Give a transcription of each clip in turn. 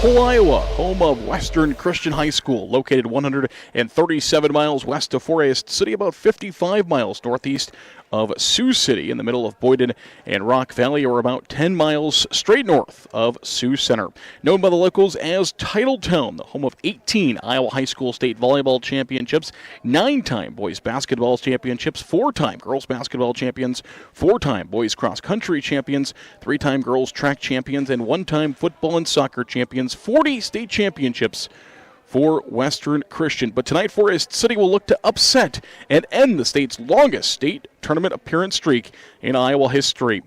Walpole, Iowa, home of Western Christian High School, located 137 miles west of Forest City, about 55 miles northeast of Sioux City, in the middle of Boyden and Rock Valley, or about 10 miles straight north of Sioux Center. Known by the locals as Titletown, the home of 18 Iowa High School state volleyball championships, 9-time boys basketball championships, 4-time girls basketball champions, 4-time boys cross-country champions, 3-time girls track champions, and 1-time football and soccer champions, 40 state championships for Western Christian. But tonight, Forest City will look to upset and end the state's longest state tournament appearance streak in Iowa history.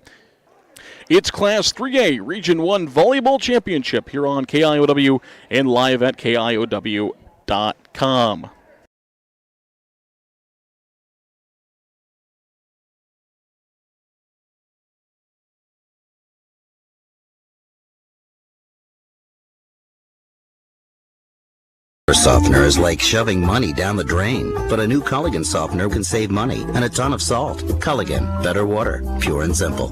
It's Class 3A Region 1 Volleyball Championship here on KIOW and live at KIOW.com. Softener is like shoving money down the drain, but a new Culligan softener can save money and a ton of salt. Culligan, better water, pure and simple.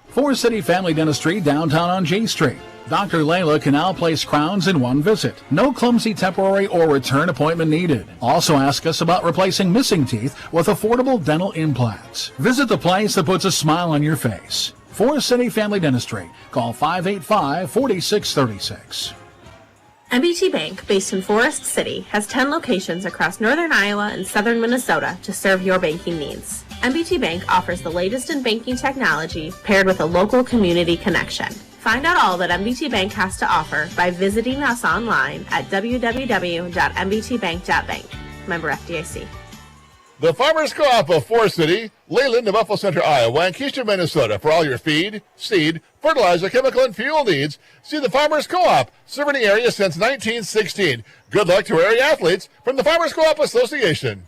Forest City Family Dentistry, downtown on J Street. Dr. Layla can now place crowns in one visit. No clumsy temporary or return appointment needed. Also ask us about replacing missing teeth with affordable dental implants. Visit the place that puts a smile on your face. Forest City Family Dentistry. Call 585-4636. MBT Bank, based in Forest City, has 10 locations across northern Iowa and southern Minnesota to serve your banking needs. MBT Bank offers the latest in banking technology paired with a local community connection. Find out all that MBT Bank has to offer by visiting us online at www.mbtbank.bank. Member FDIC. The Farmers Co-op of Forest City, Leyland, New Buffalo Center, Iowa, and Keystone, Minnesota for all your feed, seed, fertilizer, chemical, and fuel needs. See the Farmers Co-op, serving the area since 1916. Good luck to area athletes from the Farmers Co-op Association.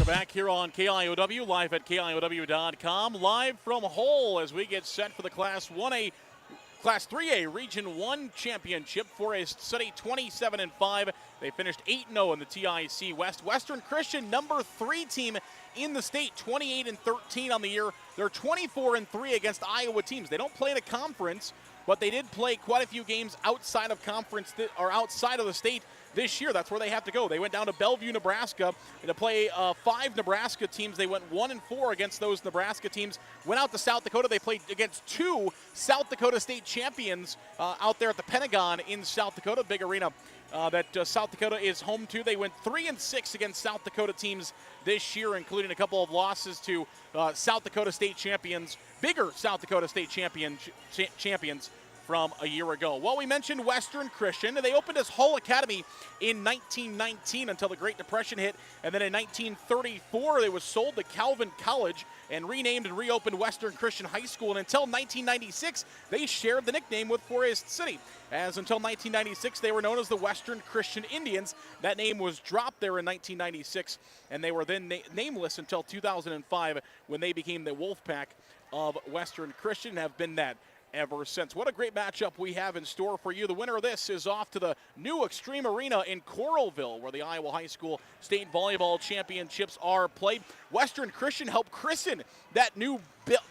Back here on KIOW, live at KIOW.com, live from Hull as we get set for the Class 3A Region 1 Championship. Forest City 27-5. They finished 8-0 in the TIC West. Western Christian, number 3 team in the state, 28-13 on the year. They're 24-3 against Iowa teams. They don't play in a conference, but they did play quite a few games outside of conference or outside of the state this year. That's where they have to go. They went down to Bellevue, Nebraska, to play 5 Nebraska teams. They went 1-4 against those Nebraska teams. Went out to South Dakota. They played against 2 South Dakota state champions out there at the Pentagon in South Dakota, big arena that South Dakota is home to. They went 3-6 against South Dakota teams this year, including a couple of losses to South Dakota state champions, bigger South Dakota state champions from a year ago. Well, we mentioned Western Christian. They opened as Hull Academy in 1919 until the Great Depression hit, and then in 1934 it was sold to Calvin College and renamed and reopened Western Christian High School, and until 1996 they shared the nickname with Forest City. As until 1996 they were known as the Western Christian Indians. That name was dropped there in 1996, and they were then nameless until 2005 when they became the Wolfpack of Western Christian, and have been that ever since. What a great matchup we have in store for you. The winner of this is off to the new Extreme Arena in Coralville, where the Iowa High School State Volleyball Championships are played. Western Christian helped christen that new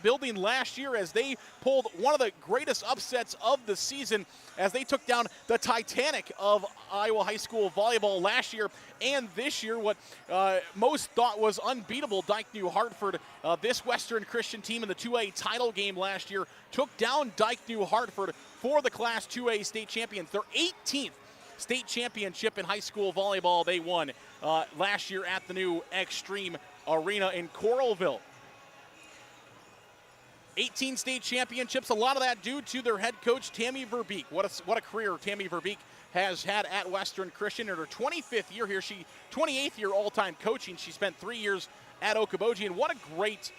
building last year as they pulled one of the greatest upsets of the season as they took down the Titanic of Iowa High School volleyball last year and this year. What most thought was unbeatable Dike New Hartford, this Western Christian team in the 2A title game last year, took down Dike New Hartford for the Class 2A state champions. Their 18th state championship in high school volleyball they won last year at the new Extreme Arena in Coralville. 18 state championships, a lot of that due to their head coach, Tammy Verbeek. What a career Tammy Verbeek has had at Western Christian. In her 25th year here, 28th year all-time coaching. She spent 3 years at Okoboji, and what a great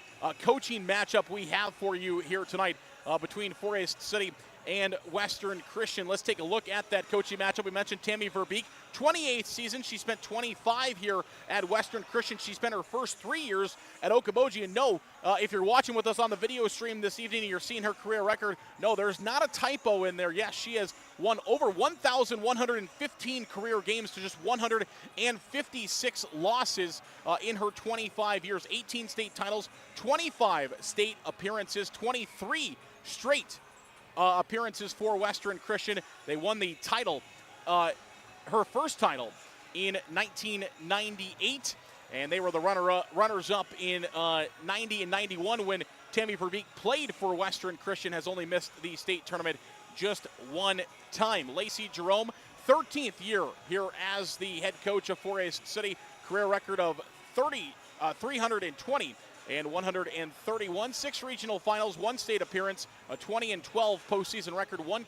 coaching matchup we have for you here tonight between Forest City and Western Christian. Let's take a look at that coaching matchup. We mentioned Tammy Verbeek, 28th season. She spent 25 here at Western Christian. She spent her first 3 years at Okoboji. And no, if you're watching with us on the video stream this evening and you're seeing her career record, no, there's not a typo in there. Yes, she has won over 1,115 career games to just 156 losses in her 25 years. 18 state titles, 25 state appearances, 23 straight appearances for Western Christian. They won the title, her first title, in 1998, and they were the runners-up in 90 and 91 when Tammy Verbeek played for Western Christian, has only missed the state tournament just one time. Lacey Jerome, 13th year here as the head coach of Forest City, career record of 320 and 131, 6 regional finals, 1 state appearance, a 20-12 postseason record, one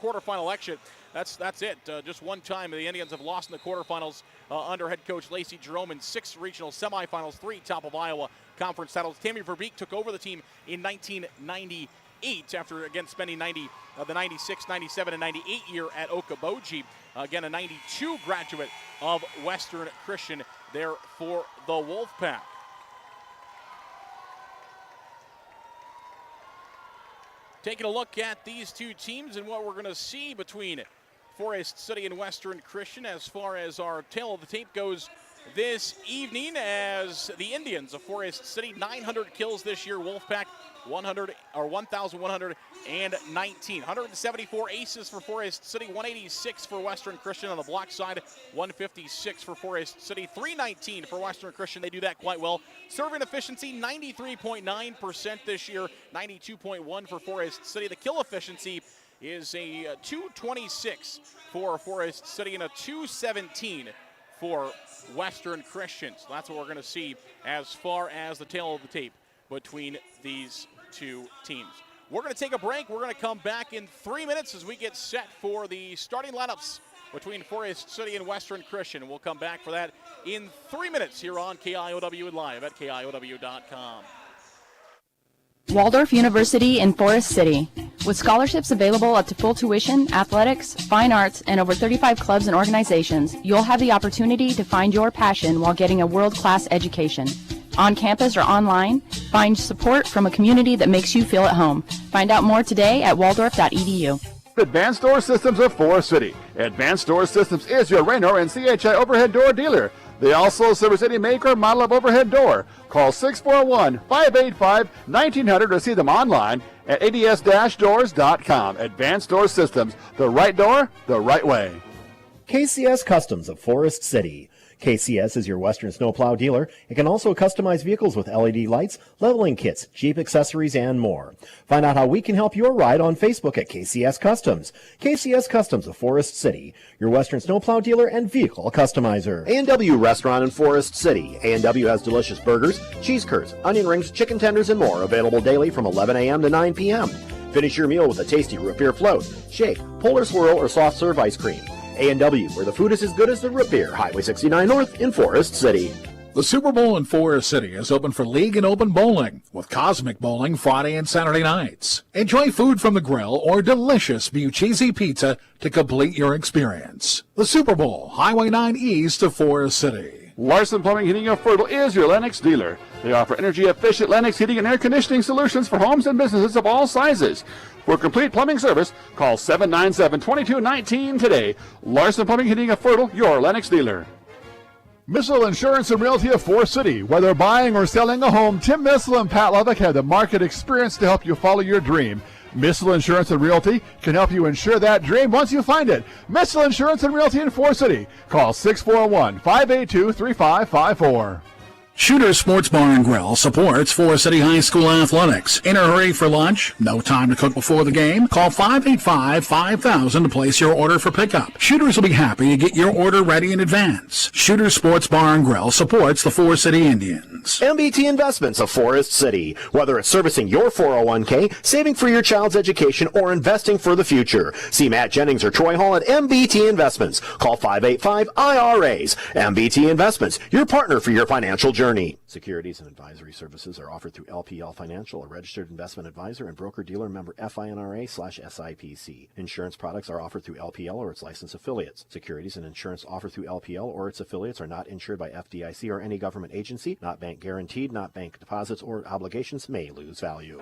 quarterfinal exit. That's it. Just one time the Indians have lost in the quarterfinals under head coach Lacey Jerome, in 6 regional semifinals, 3 top of Iowa conference titles. Tammy Verbeek took over the team in 1998 after, again, spending the 96, 97, and 98 year at Okoboji. Again, a 92 graduate of Western Christian there for the Wolfpack. Taking a look at these two teams and what we're going to see between Forest City and Western Christian as far as our tail of the tape goes this evening, as the Indians of Forest City, 900 kills this year. Wolfpack, 1,119. 174 aces for Forest City, 186 for Western Christian on the block side, 156 for Forest City, 319 for Western Christian. They do that quite well. Serving efficiency, 93.9% this year, 92.1 for Forest City. The kill efficiency is a 226 for Forest City and a 217 for Western Christian. So that's what we're going to see as far as the tail of the tape between these two teams. We're going to take a break. We're going to come back in 3 minutes as we get set for the starting lineups between Forest City and Western Christian. We'll come back for that in 3 minutes here on KIOW and live at KIOW.com. Waldorf University in Forest City. With scholarships available up to full tuition, athletics, fine arts, and over 35 clubs and organizations, you'll have the opportunity to find your passion while getting a world-class education. On campus or online, find support from a community that makes you feel at home. Find out more today at waldorf.edu. Advanced Door Systems of Forest City. Advanced Door Systems is your Raynor and CHI overhead door dealer. They also service any make or model of overhead door. Call 641-585-1900 to see them online at ads-doors.com. Advanced Door Systems, the right door, the right way. KCS Customs of Forest City. KCS is your Western snowplow dealer. It can also customize vehicles with LED lights, leveling kits, Jeep accessories, and more. Find out how we can help your ride on Facebook at KCS Customs. KCS Customs of Forest City, your Western snowplow dealer and vehicle customizer. A&W Restaurant in Forest City. A&W has delicious burgers, cheese curds, onion rings, chicken tenders, and more, available daily from 11 a.m. to 9 p.m. Finish your meal with a tasty root beer float, shake, polar swirl, or soft serve ice cream. A&W, where the food is as good as the root beer. Highway 69 North in Forest City. The Super Bowl in Forest City is open for league and open bowling, with Cosmic Bowling Friday and Saturday nights. Enjoy food from the grill or delicious Bucchese pizza to complete your experience. The Super Bowl, Highway 9 East of Forest City. Larson Plumbing Heating of Fertile is your Lennox dealer. They offer energy-efficient Lennox heating and air conditioning solutions for homes and businesses of all sizes. For complete plumbing service, call 797-2219 today. Larson Plumbing Heating of Fertile, your Lennox dealer. Missile Insurance and Realty of Forest City. Whether buying or selling a home, Tim Missile and Pat Levick have the market experience to help you follow your dream. Missile Insurance and Realty can help you insure that dream once you find it. Missile Insurance and Realty in Forest City. Call 641-582-3554. Shooter's Sports Bar and Grill supports Forest City High School athletics. In a hurry for lunch? No time to cook before the game? Call 585-5000 to place your order for pickup. Shooters will be happy to get your order ready in advance. Shooter's Sports Bar and Grill supports the Forest City Indians. MBT Investments of Forest City. Whether it's servicing your 401k, saving for your child's education, or investing for the future. See Matt Jennings or Troy Hall at MBT Investments. Call 585-IRAs. MBT Investments, your partner for your financial journey. journey. Securities and advisory services are offered through LPL Financial, a registered investment advisor and broker-dealer member FINRA/SIPC. Insurance products are offered through LPL or its licensed affiliates. Securities and insurance offered through LPL or its affiliates are not insured by FDIC or any government agency, not bank guaranteed, not bank deposits or obligations, may lose value.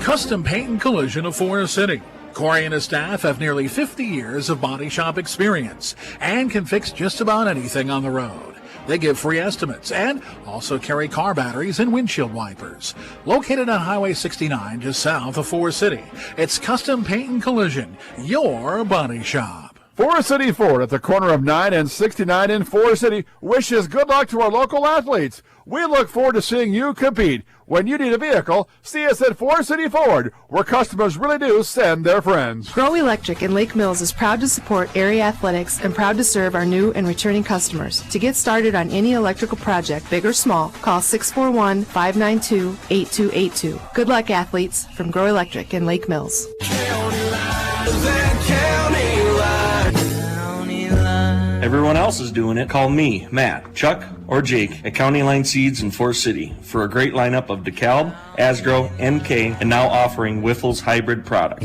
Custom Paint and Collision of Forest City. Corey and his staff have nearly 50 years of body shop experience and can fix just about anything on the road. They give free estimates and also carry car batteries and windshield wipers. Located on Highway 69 just south of Forest City, it's Custom Paint and Collision, your body shop. Forest City Ford at the corner of 9 and 69 in Forest City wishes good luck to our local athletes. We look forward to seeing you compete. When you need a vehicle, see us at Forest City Ford, where customers really do send their friends. Grow Electric in Lake Mills is proud to support area athletics and proud to serve our new and returning customers. To get started on any electrical project, big or small, call 641-592-8282. Good luck, athletes, from Grow Electric in Lake Mills. Everyone else is doing it. Call me, Matt, Chuck, or Jake at County Line Seeds in Forest City for a great lineup of DeKalb, Asgrow, MK, and now offering Whiffles hybrid products.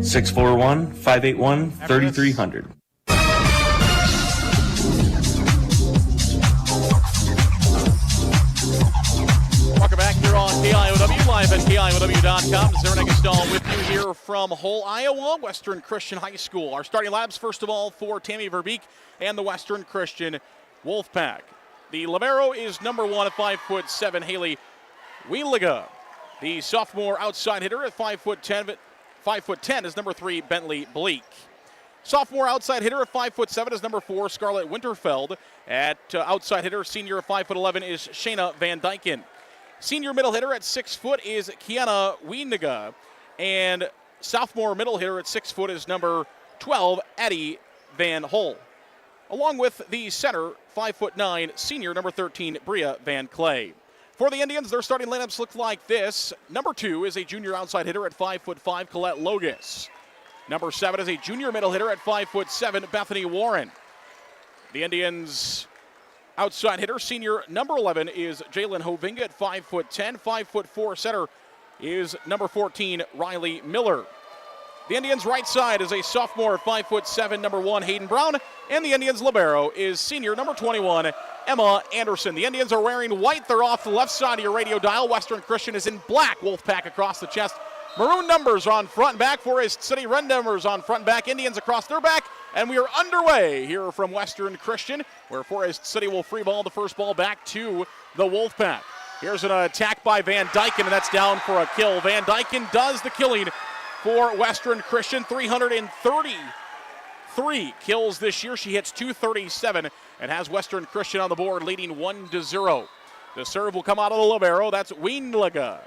641-581-3300. Welcome back here on KIOW, live at KIOW.com. Zerna Gastal with you here from Hull, Iowa, Western Christian High School. Our starting labs, first of all, for Tammy Verbeek and the Western Christian Wolfpack. The libero is number 1 at 5'7", Haley Wienliga. The sophomore outside hitter at 5'10" is number 3, Bentley Bleak. Sophomore outside hitter at 5'7" is number 4, Scarlett Winterfeld. At outside hitter, senior at 5'11" is Shayna Van Dyken. Senior middle hitter at 6 foot is Kiana Wieniga. And sophomore middle hitter at 6 foot is number 12, Addie Van Hol. Along with the center, 5'9", senior number 13, Bria Van Clay. For the Indians, their starting lineups look like this. Number 2 is a junior outside hitter at 5'5", Colette Logus. Number 7 is a junior middle hitter at 5'7", Bethany Warren. The Indians' outside hitter, senior number 11, is Jalen Hovinga at 5'10". 5'4" center is number 14, Riley Miller. The Indians' right side is a sophomore at 5'7", number 1, Hayden Brown. And the Indians' libero is senior number 21, Emma Anderson. The Indians are wearing white. They're off the left side of your radio dial. Western Christian is in black. Wolfpack across the chest. Maroon numbers on front and back. Forest City red numbers on front and back. Indians across their back. And we are underway here from Western Christian, where Forest City will free ball the first ball back to the Wolfpack. Here's an attack by Van Dyken, and that's down for a kill. Van Dyken does the killing for Western Christian. 333 kills this year. She hits 237 and has Western Christian on the board, leading 1-0. The serve will come out of the libero. That's Wienliga.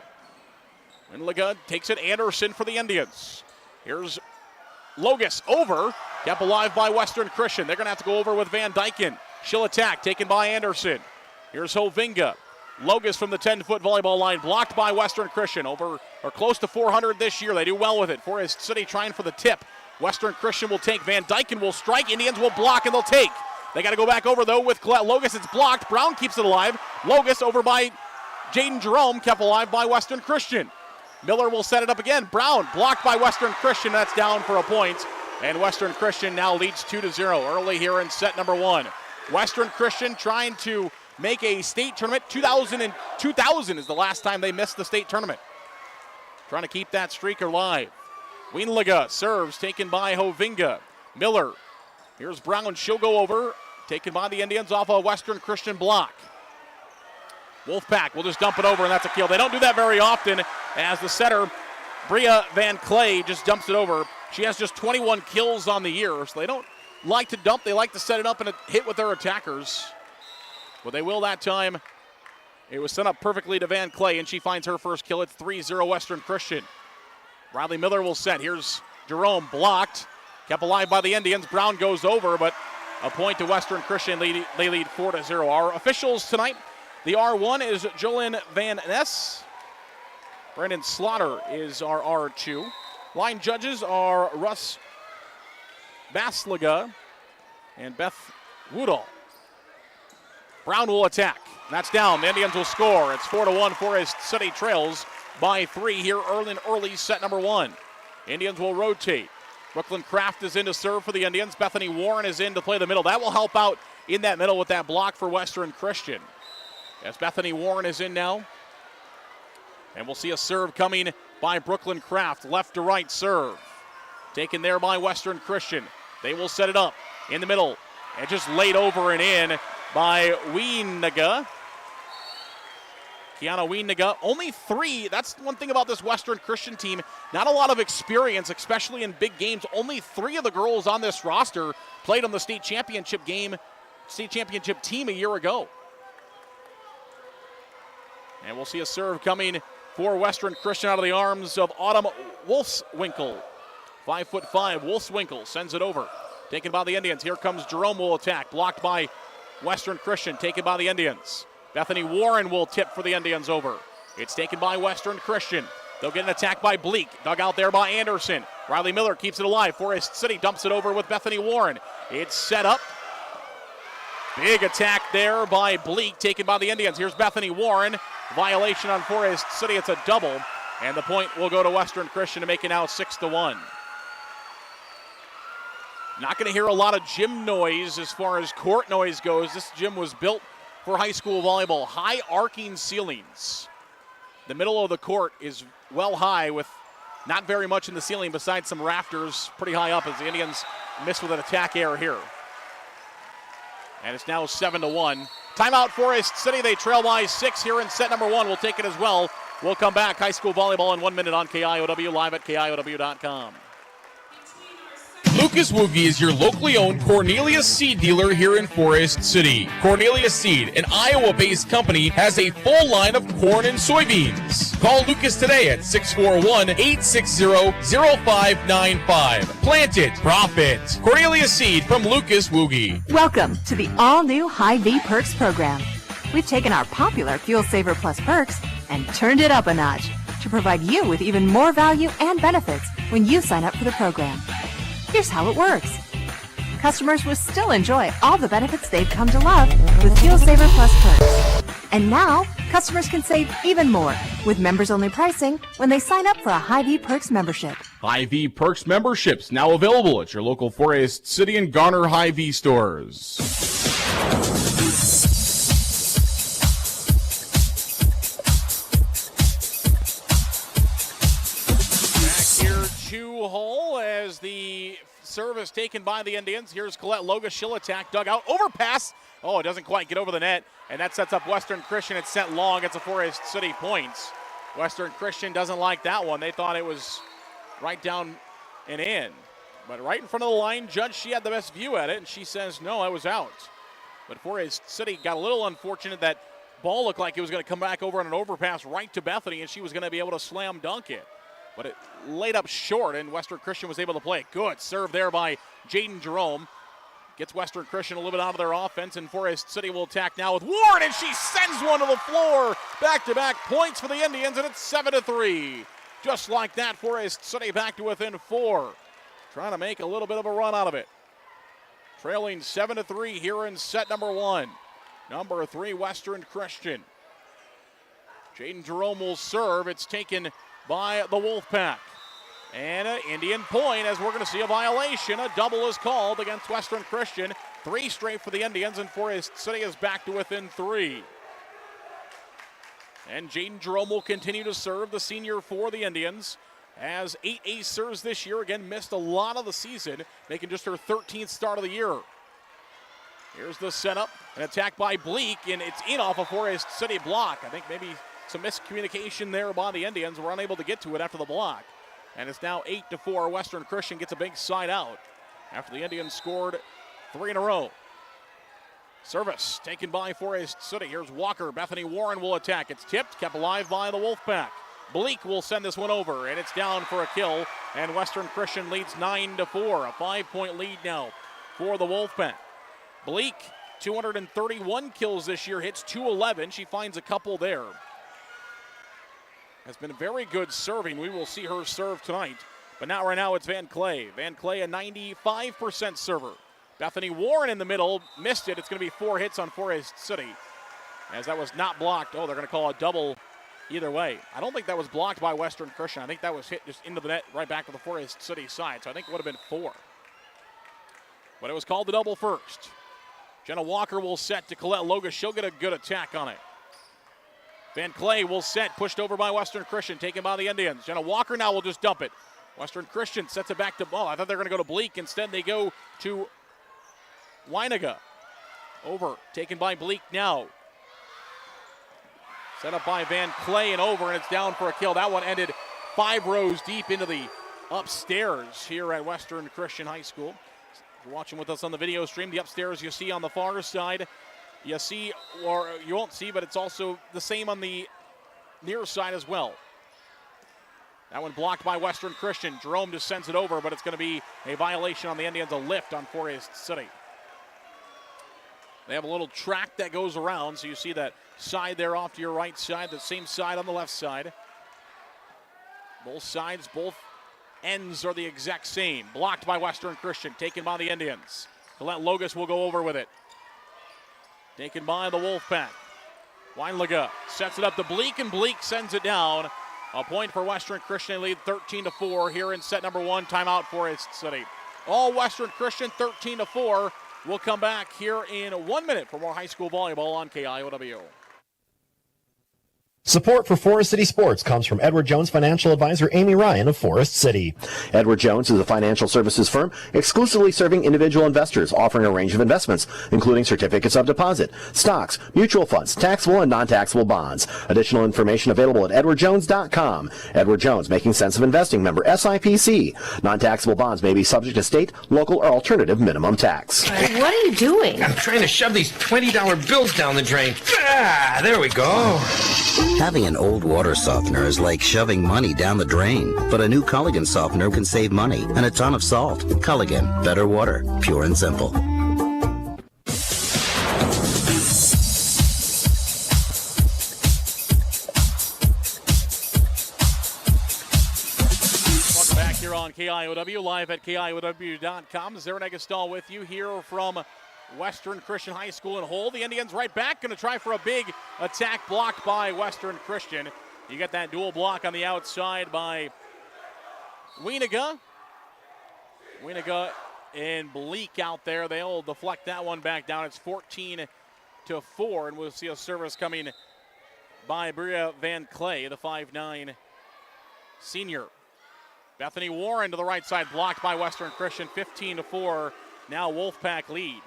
Wienliga takes it. Anderson for the Indians. Here's Logus over. Kept alive by Western Christian. They're going to have to go over with Van Dyken. She'll attack. Taken by Anderson. Here's Hovinga. Logus from the 10-foot volleyball line, blocked by Western Christian. Over or close to 400 this year. They do well with it. Forest City trying for the tip. Western Christian will take. Van Dyken will strike. Indians will block and they'll take. They got to go back over though with Colette Logus. It's blocked. Brown keeps it alive. Logus over by Jaden Jerome, kept alive by Western Christian. Miller will set it up again. Brown blocked by Western Christian. That's down for a point. And Western Christian now leads 2-0 early here in set number 1. Western Christian trying to make a state tournament. 2000 is the last time they missed the state tournament. Trying to keep that streak alive. Wienliga serves, taken by Hovinga. Miller. Here's Brown. She'll go over. Taken by the Indians off a Western Christian block. Wolfpack will just dump it over, and that's a kill. They don't do that very often, as the setter, Bria Van Clay, just dumps it over. She has just 21 kills on the year, so they don't like to dump. They like to set it up and hit with their attackers. Well, they will that time. It was sent up perfectly to Van Clay, and she finds her first kill. It's 3-0 Western Christian. Riley Miller will set. Here's Jerome, blocked. Kept alive by the Indians. Brown goes over, but a point to Western Christian. They lead 4-0. Our officials tonight, the R1 is Jolyn Van Ness. Brandon Slaughter is our R2. Line judges are Russ Basliga and Beth Woodall. Brown will attack. That's down. The Indians will score. It's 4-1. Forest City trails by 3 here early set number 1. Indians will rotate. Brooklyn Kraft is in to serve for the Indians. Bethany Warren is in to play the middle. That will help out in that middle with that block for Western Christian. As Bethany Warren is in now. And we'll see a serve coming by Brooklyn Kraft. Left to right serve. Taken there by Western Christian. They will set it up in the middle. And just laid over and in by Wieniga. Kiana Wieniga, only 3. That's one thing about this Western Christian team. Not a lot of experience, especially in big games. Only 3 of the girls on this roster played on the state championship team a year ago. And we'll see a serve coming for Western Christian out of the arms of Autumn Wolfswinkel. 5'5", Wolfswinkel sends it over. Taken by the Indians. Here comes Jerome will attack. Blocked by Western Christian. Taken by the Indians. Bethany Warren will tip for the Indians over. It's taken by Western Christian. They'll get an attack by Bleak. Dug out there by Anderson. Riley Miller keeps it alive. Forest City dumps it over with Bethany Warren. It's set up. Big attack there by Bleak, taken by the Indians. Here's Bethany Warren. Violation on Forest City. It's a double. And the point will go to Western Christian to make it now 6-1. Not going to hear a lot of gym noise as far as court noise goes. This gym was built for high school volleyball. High arcing ceilings. The middle of the court is well high with not very much in the ceiling besides some rafters pretty high up as the Indians miss with an attack error here. And it's now 7-1. Timeout Forest City. They trail by 6 here in set number 1. We'll take it as well. We'll come back. High school volleyball in 1 minute on KIOW, live at KIOW.com. Lucas Woogie is your locally owned Cornelius Seed dealer here in Forest City. Cornelius Seed, an Iowa-based company, has a full line of corn and soybeans. Call Lucas today at 641-860-0595. Plant it, profit. Cornelius Seed from Lucas Woogie. Welcome to the all-new Hy-Vee Perks program. We've taken our popular Fuel Saver Plus perks and turned it up a notch to provide you with even more value and benefits when you sign up for the program. Here's how it works. Customers will still enjoy all the benefits they've come to love with Fuel Saver Plus perks. And now, customers can save even more with members-only pricing when they sign up for a Hy-Vee Perks membership. Hy-Vee Perks memberships now available at your local Forest City and Garner Hy-Vee stores. Hole as the service taken by the Indians. Here's Colette Loga. She'll attack. Dug out. Overpass. Oh, it doesn't quite get over the net. And that sets up Western Christian. It's sent long. It's a Forest City points. Western Christian doesn't like that one. They thought it was right down and in. But right in front of the line, Judge, she had the best view at it, and she says, no, I was out. But Forest City got a little unfortunate. That ball looked like it was going to come back over on an overpass right to Bethany, and she was going to be able to slam dunk it. But it laid up short, and Western Christian was able to play it. Good serve there by Jaden Jerome. Gets Western Christian a little bit out of their offense, and Forest City will attack now with Warren, and she sends one to the floor. Back-to-back points for the Indians, and it's 7-3. Just like that, Forest City back to within 4. Trying to make a little bit of a run out of it. Trailing 7-3 here in set number 1. Number 3, Western Christian. Jaden Jerome will serve. It's taken by the Wolfpack. And an Indian point as we're going to see a violation. A double is called against Western Christian. 3 straight for the Indians, and Forest City is back to within 3. And Jaden Jerome will continue to serve, the senior for the Indians. Has 8 ace serves this year. Again, missed a lot of the season, making just her 13th start of the year. Here's the setup. An attack by Bleak, and it's in off a Forest City block. I think maybe some miscommunication there by the Indians. Were unable to get to it after the block. And it's now 8-4. Western Christian gets a big side out after the Indians scored 3 in a row. Service taken by Forest City. Here's Walker. Bethany Warren will attack. It's tipped, kept alive by the Wolfpack. Bleak will send this one over, and it's down for a kill. And Western Christian leads 9-4. A 5-point lead now for the Wolfpack. Bleak, 231 kills this year, hits 211. She finds a couple there. Has been very good serving. We will see her serve tonight. But not right now, it's Van Clay. Van Clay, a 95% server. Bethany Warren in the middle, missed it. It's going to be 4 hits on Forest City, as that was not blocked. Oh, they're going to call a double either way. I don't think that was blocked by Western Christian. I think that was hit just into the net, right back to the Forest City side. So I think it would have been 4. But it was called the double first. Jenna Walker will set to Colette Logus. She'll get a good attack on it. Van Clay will set, pushed over by Western Christian, taken by the Indians. Jenna Walker now will just dump it. Western Christian sets it back to ball. I thought they were going to go to Bleak. Instead, they go to Weiniga. Over, taken by Bleak now. Set up by Van Clay and over, and it's down for a kill. That one ended 5 rows deep into the upstairs here at Western Christian High School. If you're watching with us on the video stream, the upstairs you see on the far side, you see, or you won't see, but it's also the same on the near side as well. That one blocked by Western Christian. Jerome just sends it over, but it's going to be a violation on the Indians, a lift on Forest City. They have a little track that goes around, so you see that side there off to your right side, the same side on the left side. Both sides, both ends are the exact same. Blocked by Western Christian, taken by the Indians. Colette Logus will go over with it. Taken by the Wolfpack. Weinlega sets it up to Bleak, and Bleak sends it down. A point for Western Christian, lead 13-4 here in set number 1. Timeout Forest City. All Western Christian 13-4. We'll come back here in 1 minute for more high school volleyball on KIOW. Support for Forest City Sports comes from Edward Jones Financial Advisor Amy Ryan of Forest City. Edward Jones is a financial services firm exclusively serving individual investors, offering a range of investments, including certificates of deposit, stocks, mutual funds, taxable and non-taxable bonds. Additional information available at edwardjones.com. Edward Jones, making sense of investing, member SIPC. Non-taxable bonds may be subject to state, local, or alternative minimum tax. What are you doing? I'm trying to shove these $20 bills down the drain. Ah, there we go. Having an old water softener is like shoving money down the drain, but a new Culligan softener can save money and a ton of salt. Culligan, better water, pure and simple. Welcome back here on KIOW, live at KIOW.com. Zarin Egestal with you here from Western Christian High School in Hull. The Indians right back, going to try for a big attack, blocked by Western Christian. You get that dual block on the outside by Weiniga. Weiniga and Bleak out there. They'll deflect that one back down. It's 14-4, and we'll see a service coming by Bria Van Clay, the 5'9" senior. Bethany Warren to the right side, blocked by Western Christian, 15-4. Now Wolfpack lead.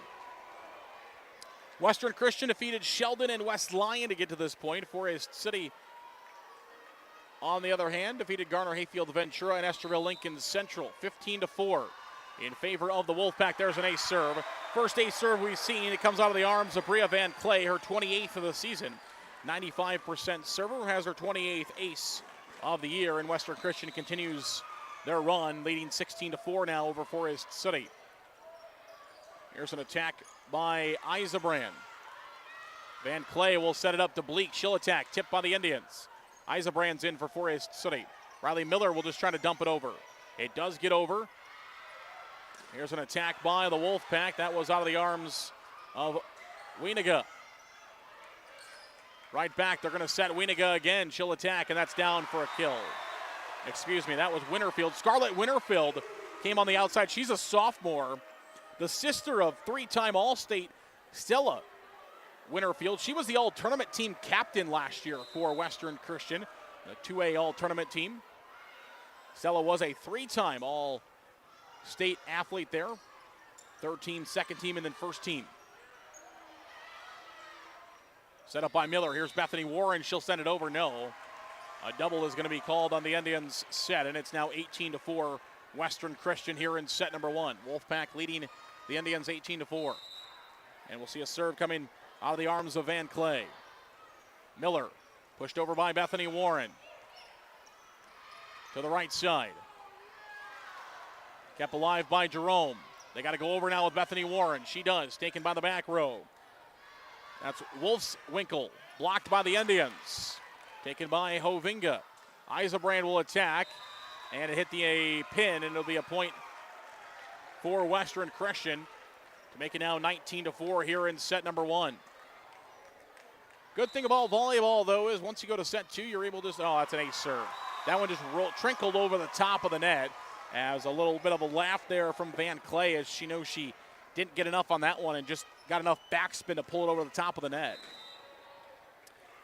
Western Christian defeated Sheldon and West Lyon to get to this point. Forest City, on the other hand, defeated Garner Hayfield Ventura and Esterville Lincoln Central, 15-4 in favor of the Wolfpack. There's an ace serve. First ace serve we've seen. It comes out of the arms of Bria Van Clay, her 28th of the season. 95% server, has her 28th ace of the year, and Western Christian continues their run, leading 16-4 now over Forest City. Here's an attack by Eisebrand. Van Clay will set it up to Bleak. She'll attack, tipped by the Indians. Eisebrand's in for Forest City. Riley Miller will just try to dump it over. It does get over. Here's an attack by the Wolfpack. That was out of the arms of Weiniga. Right back, they're going to set Weiniga again. She'll attack, and that's down for a kill. Excuse me, that was Winterfield. Scarlett Winterfield came on the outside. She's a sophomore. The sister of three-time All-State Stella Winterfield. She was the All-Tournament team captain last year for Western Christian, the 2A All-Tournament team. Stella was a three-time All-State athlete there. Third team, second team, and then first team. Set up by Miller. Here's Bethany Warren. She'll send it over. No. A double is going to be called on the Indians set, and it's now 18-4 Western Christian here in set number 1. Wolfpack leading the Indians 18-4. And we'll see a serve coming out of the arms of Van Clay. Miller pushed over by Bethany Warren. To the right side. Kept alive by Jerome. They got to go over now with Bethany Warren. She does, taken by the back row. That's Wolfswinkel, blocked by the Indians. Taken by Hovinga. Eisebrand will attack, and it hit the pin, and it'll be a point for Western Christian to make it now 19-4 here in set number 1. Good thing about volleyball, though, is once you go to set 2, you're able to just, oh, that's an ace serve. That one just trickled over the top of the net. As a little bit of a laugh there from Van Clay, as she knows she didn't get enough on that one and just got enough backspin to pull it over the top of the net.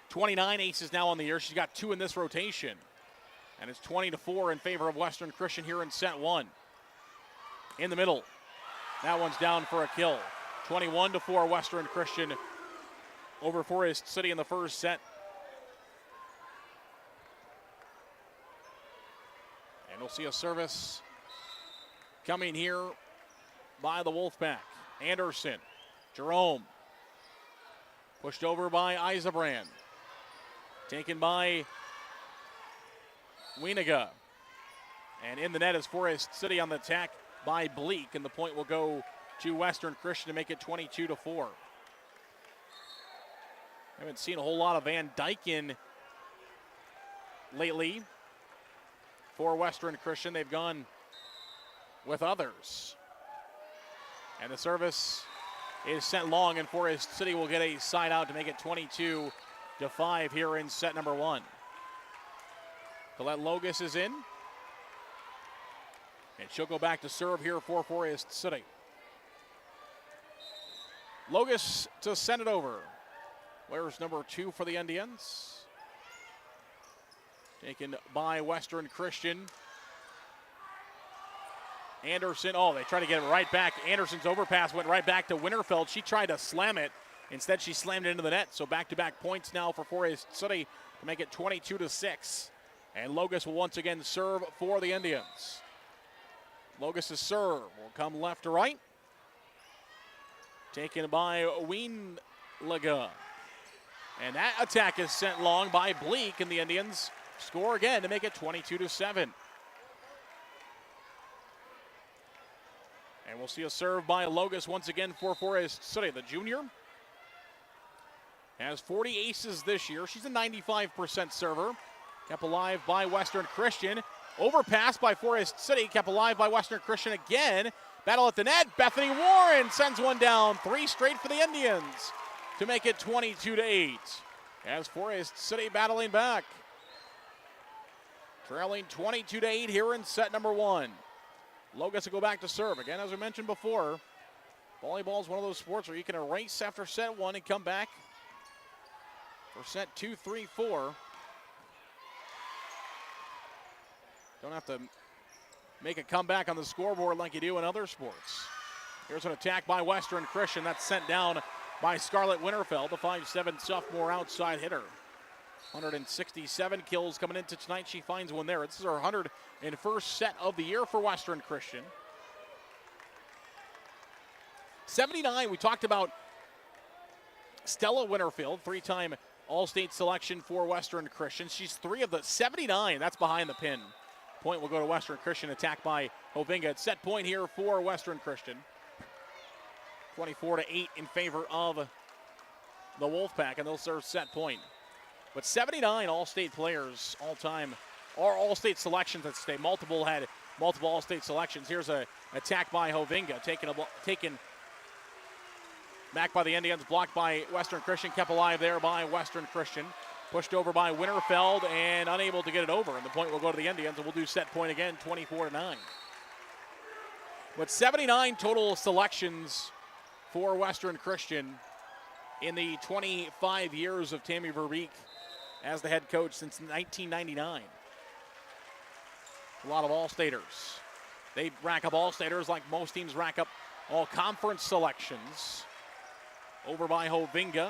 29 aces now on the year. She's got 2 in this rotation. And it's 20-4 in favor of Western Christian here in set 1. In the middle. That one's down for a kill. 21-4 Western Christian over Forest City in the first set. And we'll see a service coming here by the Wolfpack. Anderson, Jerome, pushed over by Eisebrand. Taken by Wieniga. And in the net is Forest City on the attack by Bleak, and the point will go to Western Christian to make it 22-4. Haven't seen a whole lot of Van Dyken lately for Western Christian. They've gone with others. And the service is sent long, and Forest City will get a side out to make it 22-5 here in set number 1. Colette Logus is in. And she'll go back to serve here for Forest City. Logus to send it over. Where's number 2 for the Indians? Taken by Western Christian. Anderson, oh, they try to get it right back. Anderson's overpass went right back to Winterfeld. She tried to slam it. Instead, she slammed it into the net. So back-to-back points now for Forest City to make it 22-6. And Logus will once again serve for the Indians. Logus' serve will come left to right. Taken by Wieniga. And that attack is sent long by Bleak, and the Indians score again to make it 22-7. And we'll see a serve by Logus once again for Forest City. The junior has 40 aces this year. She's a 95% server. Kept alive by Western Christian. Overpass by Forest City. Kept alive by Western Christian again. Battle at the net. Bethany Warren sends one down. 3 straight for the Indians to make it 22-8. As Forest City battling back. Trailing 22-8 here in set number 1. Logus will go back to serve. Again, as we mentioned before, volleyball is one of those sports where you can erase after set 1 and come back for set 2, 3, 4. Don't have to make a comeback on the scoreboard like you do in other sports. Here's an attack by Western Christian. That's sent down by Scarlett Winterfeld, the 5'7" sophomore outside hitter. 167 kills coming into tonight. She finds one there. This is her 101st set of the year for Western Christian. 79, we talked about Stella Winterfield, 3-time All-State selection for Western Christian. She's 3 of the 79. That's behind the pin. Point will go to Western Christian, attacked by Hovinga. It's set point here for Western Christian. 24-8 in favor of the Wolfpack, and they'll serve set point. But 79 All-State players all-time, or All-State selections, let's say. Multiple All-State selections. Here's an attack by Hovinga, taken back by the Indians, blocked by Western Christian, kept alive there by Western Christian. Pushed over by Winterfeld and unable to get it over. And the point will go to the Indians, and we'll do set point again, 24-9. But 79 total selections for Western Christian in the 25 years of Tammy Verbeek as the head coach since 1999. A lot of All-Staters. They rack up All-Staters like most teams rack up all-conference selections. Over by Hovinga.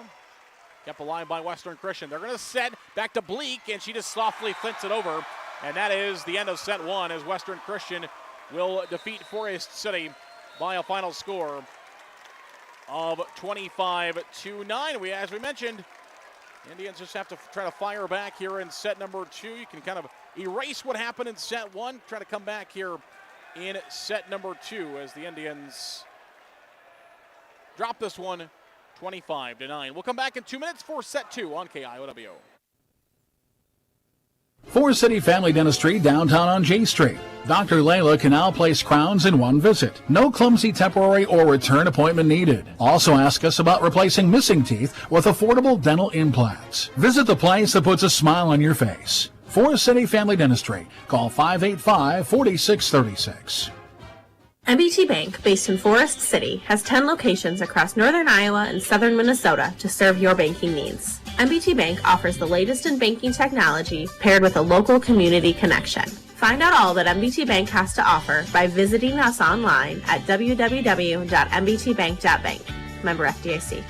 Kept alive by Western Christian. They're going to set back to Bleak, and she just softly flints it over. And that is the end of set 1 as Western Christian will defeat Forest City by a final score of 25-9. As we mentioned, Indians just have to try to fire back here in set number 2. You can kind of erase what happened in set 1, try to come back here in set number 2 as the Indians drop this one 25-9. We'll come back in 2 minutes for set 2 on KIOW. Forest City Family Dentistry downtown on J Street. Dr. Layla can now place crowns in one visit. No clumsy temporary or return appointment needed. Also ask us about replacing missing teeth with affordable dental implants. Visit the place that puts a smile on your face. Forest City Family Dentistry. Call 585-4636. MBT Bank, based in Forest City, has 10 locations across northern Iowa and southern Minnesota to serve your banking needs. MBT Bank offers the latest in banking technology paired with a local community connection. Find out all that MBT Bank has to offer by visiting us online at www.mbtbank.bank. Member FDIC.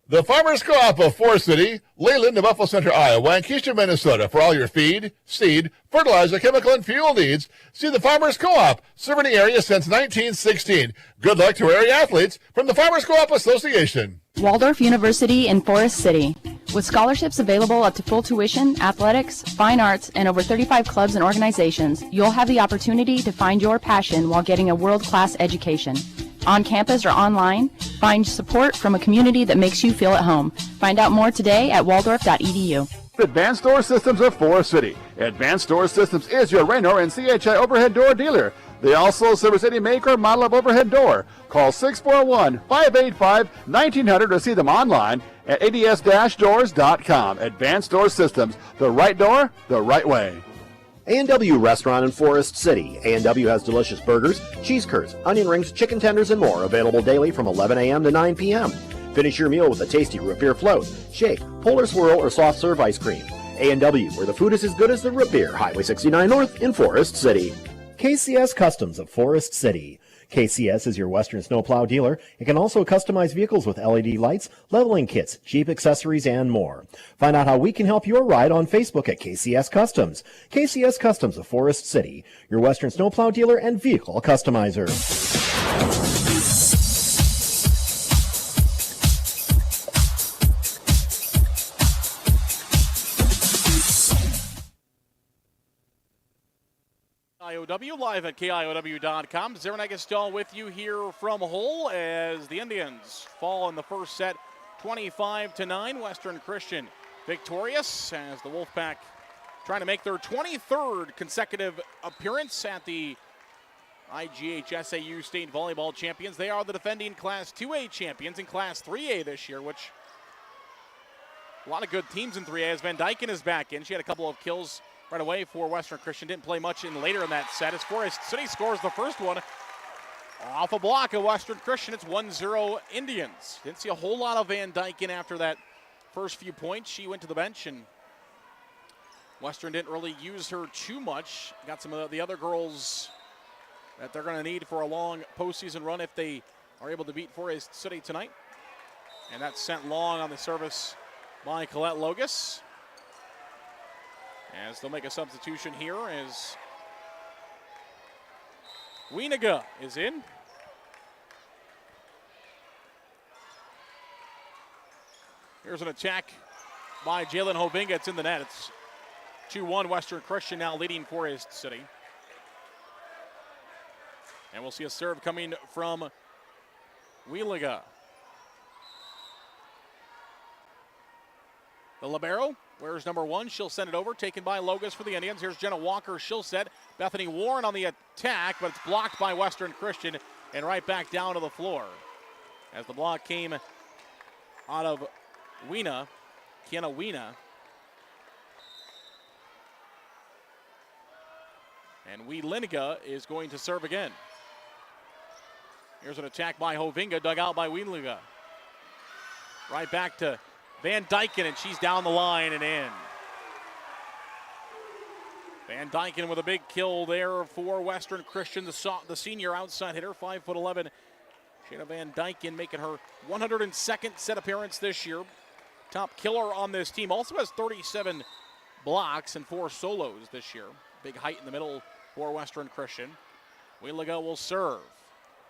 The Farmers Co-op of Forest City, Leyland, and Buffalo Center, Iowa, and Keystone, Minnesota for all your feed, seed, fertilizer, chemical, and fuel needs. See the Farmers Co-op, serving the area since 1916. Good luck to area athletes from the Farmers Co-op Association. Waldorf University in Forest City. With scholarships available up to full tuition, athletics, fine arts, and over 35 clubs and organizations, you'll have the opportunity to find your passion while getting a world-class education. On campus or online, find support from a community that makes you feel at home. Find out more today at waldorf.edu. Advanced Door Systems of Forest City. Advanced Door Systems is your Raynor and CHI overhead door dealer. They also service any make or model of overhead door. Call 641-585-1900 to see them online at ads-doors.com. Advanced Door Systems, the right door, the right way. A&W Restaurant in Forest City. A&W has delicious burgers, cheese curds, onion rings, chicken tenders, and more, available daily from 11 a.m. to 9 p.m. Finish your meal with a tasty root beer float, shake, polar swirl, or soft serve ice cream. A&W, where the food is as good as the root beer. Highway 69 North in Forest City. KCS Customs of Forest City. KCS is your Western snowplow dealer. It can also customize vehicles with LED lights, leveling kits, Jeep accessories, and more. Find out how we can help your ride on Facebook at KCS Customs. KCS Customs of Forest City, your Western snowplow dealer and vehicle customizer. KIOW live at KIOW.com. Zarin Egestal with you here from Hull as the Indians fall in the first set 25-9. Western Christian victorious as the Wolfpack trying to make their 23rd consecutive appearance at the IGH SAU State Volleyball Champions. They are the defending Class 2A champions in Class 3A this year, which a lot of good teams in 3A as Van Dyken is back in. She had a couple of kills right away for Western Christian. Didn't play much in later in that set as Forest City scores the first one off a block of Western Christian. It's 1-0 Indians. Didn't see a whole lot of Van Dyken after that first few points. She went to the bench and Western didn't really use her too much. Got some of the other girls that they're going to need for a long postseason run if they are able to beat Forest City tonight. And that's sent long on the service by Colette Logus. As they'll make a substitution here as Wieniga is in. Here's an attack by Jalen Hovinga. It's in the net. It's 2-1 Western Christian now leading Forest City. And we'll see a serve coming from Wieniga. The libero, where's number 1? She'll send it over, taken by Logus for the Indians. Here's Jenna Walker, she'll set. Bethany Warren on the attack, but it's blocked by Western Christian and right back down to the floor. As the block came out of Kiana Weena. And Wieniga is going to serve again. Here's an attack by Hovinga, dug out by Wieniga. Right back to Van Dyken, and she's down the line and in. Van Dyken with a big kill there for Western Christian, the senior outside hitter, 5'11". Shayna Van Dyken making her 102nd set appearance this year. Top killer on this team. Also has 37 blocks and 4 solos this year. Big height in the middle for Western Christian. Wieniga will serve.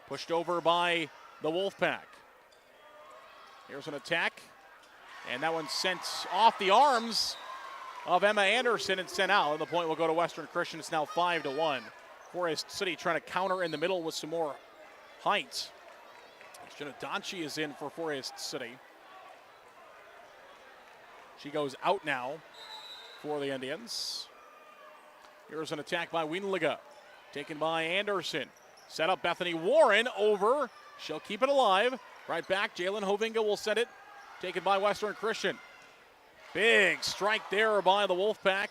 Pushed over by the Wolfpack. Here's an attack. And that one's sent off the arms of Emma Anderson and sent out. And the point will go to Western Christian. It's now 5-1. Forest City trying to counter in the middle with some more height. Jenna Donchi is in for Forest City. She goes out now for the Indians. Here's an attack by Wienlega. Taken by Anderson. Set up Bethany Warren over. She'll keep it alive. Right back. Jalen Hovinga will send it. Taken by Western Christian. Big strike there by the Wolfpack.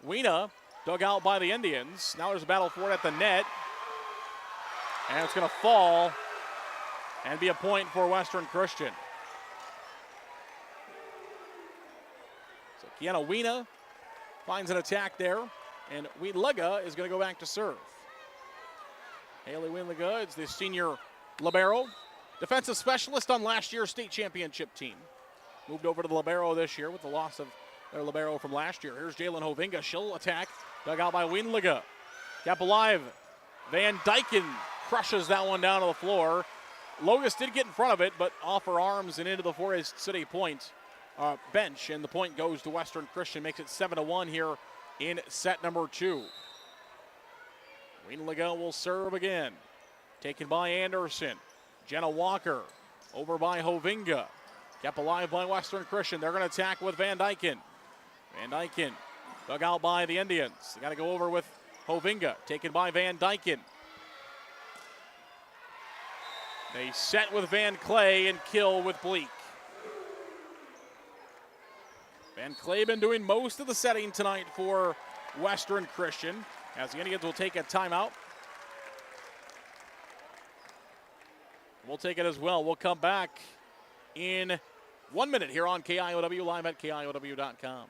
Weena dug out by the Indians. Now there's a battle for it at the net. And it's going to fall and be a point for Western Christian. So Kiana Weena finds an attack there. And Wienlega is going to go back to serve. Haley Wienlega is the senior libero. Defensive specialist on last year's state championship team. Moved over to the libero this year with the loss of their libero from last year. Here's Jalen Hovinga. She'll attack. Dug out by Wienlega. Kept alive. Van Dyken crushes that one down to the floor. Logus did get in front of it, but off her arms and into the Forest City bench. And the point goes to Western Christian. Makes it 7-1 here in set number 2. Wienlega will serve again. Taken by Anderson. Jenna Walker over by Hovinga. Kept alive by Western Christian. They're going to attack with Van Dyken. Van Dyken dug out by the Indians. They got to go over with Hovinga. Taken by Van Dyken. They set with Van Clay and kill with Bleak. Van Clay been doing most of the setting tonight for Western Christian, as the Indians will take a timeout. We'll take it as well. We'll come back in 1 minute here on KIOW, live at KIOW.com.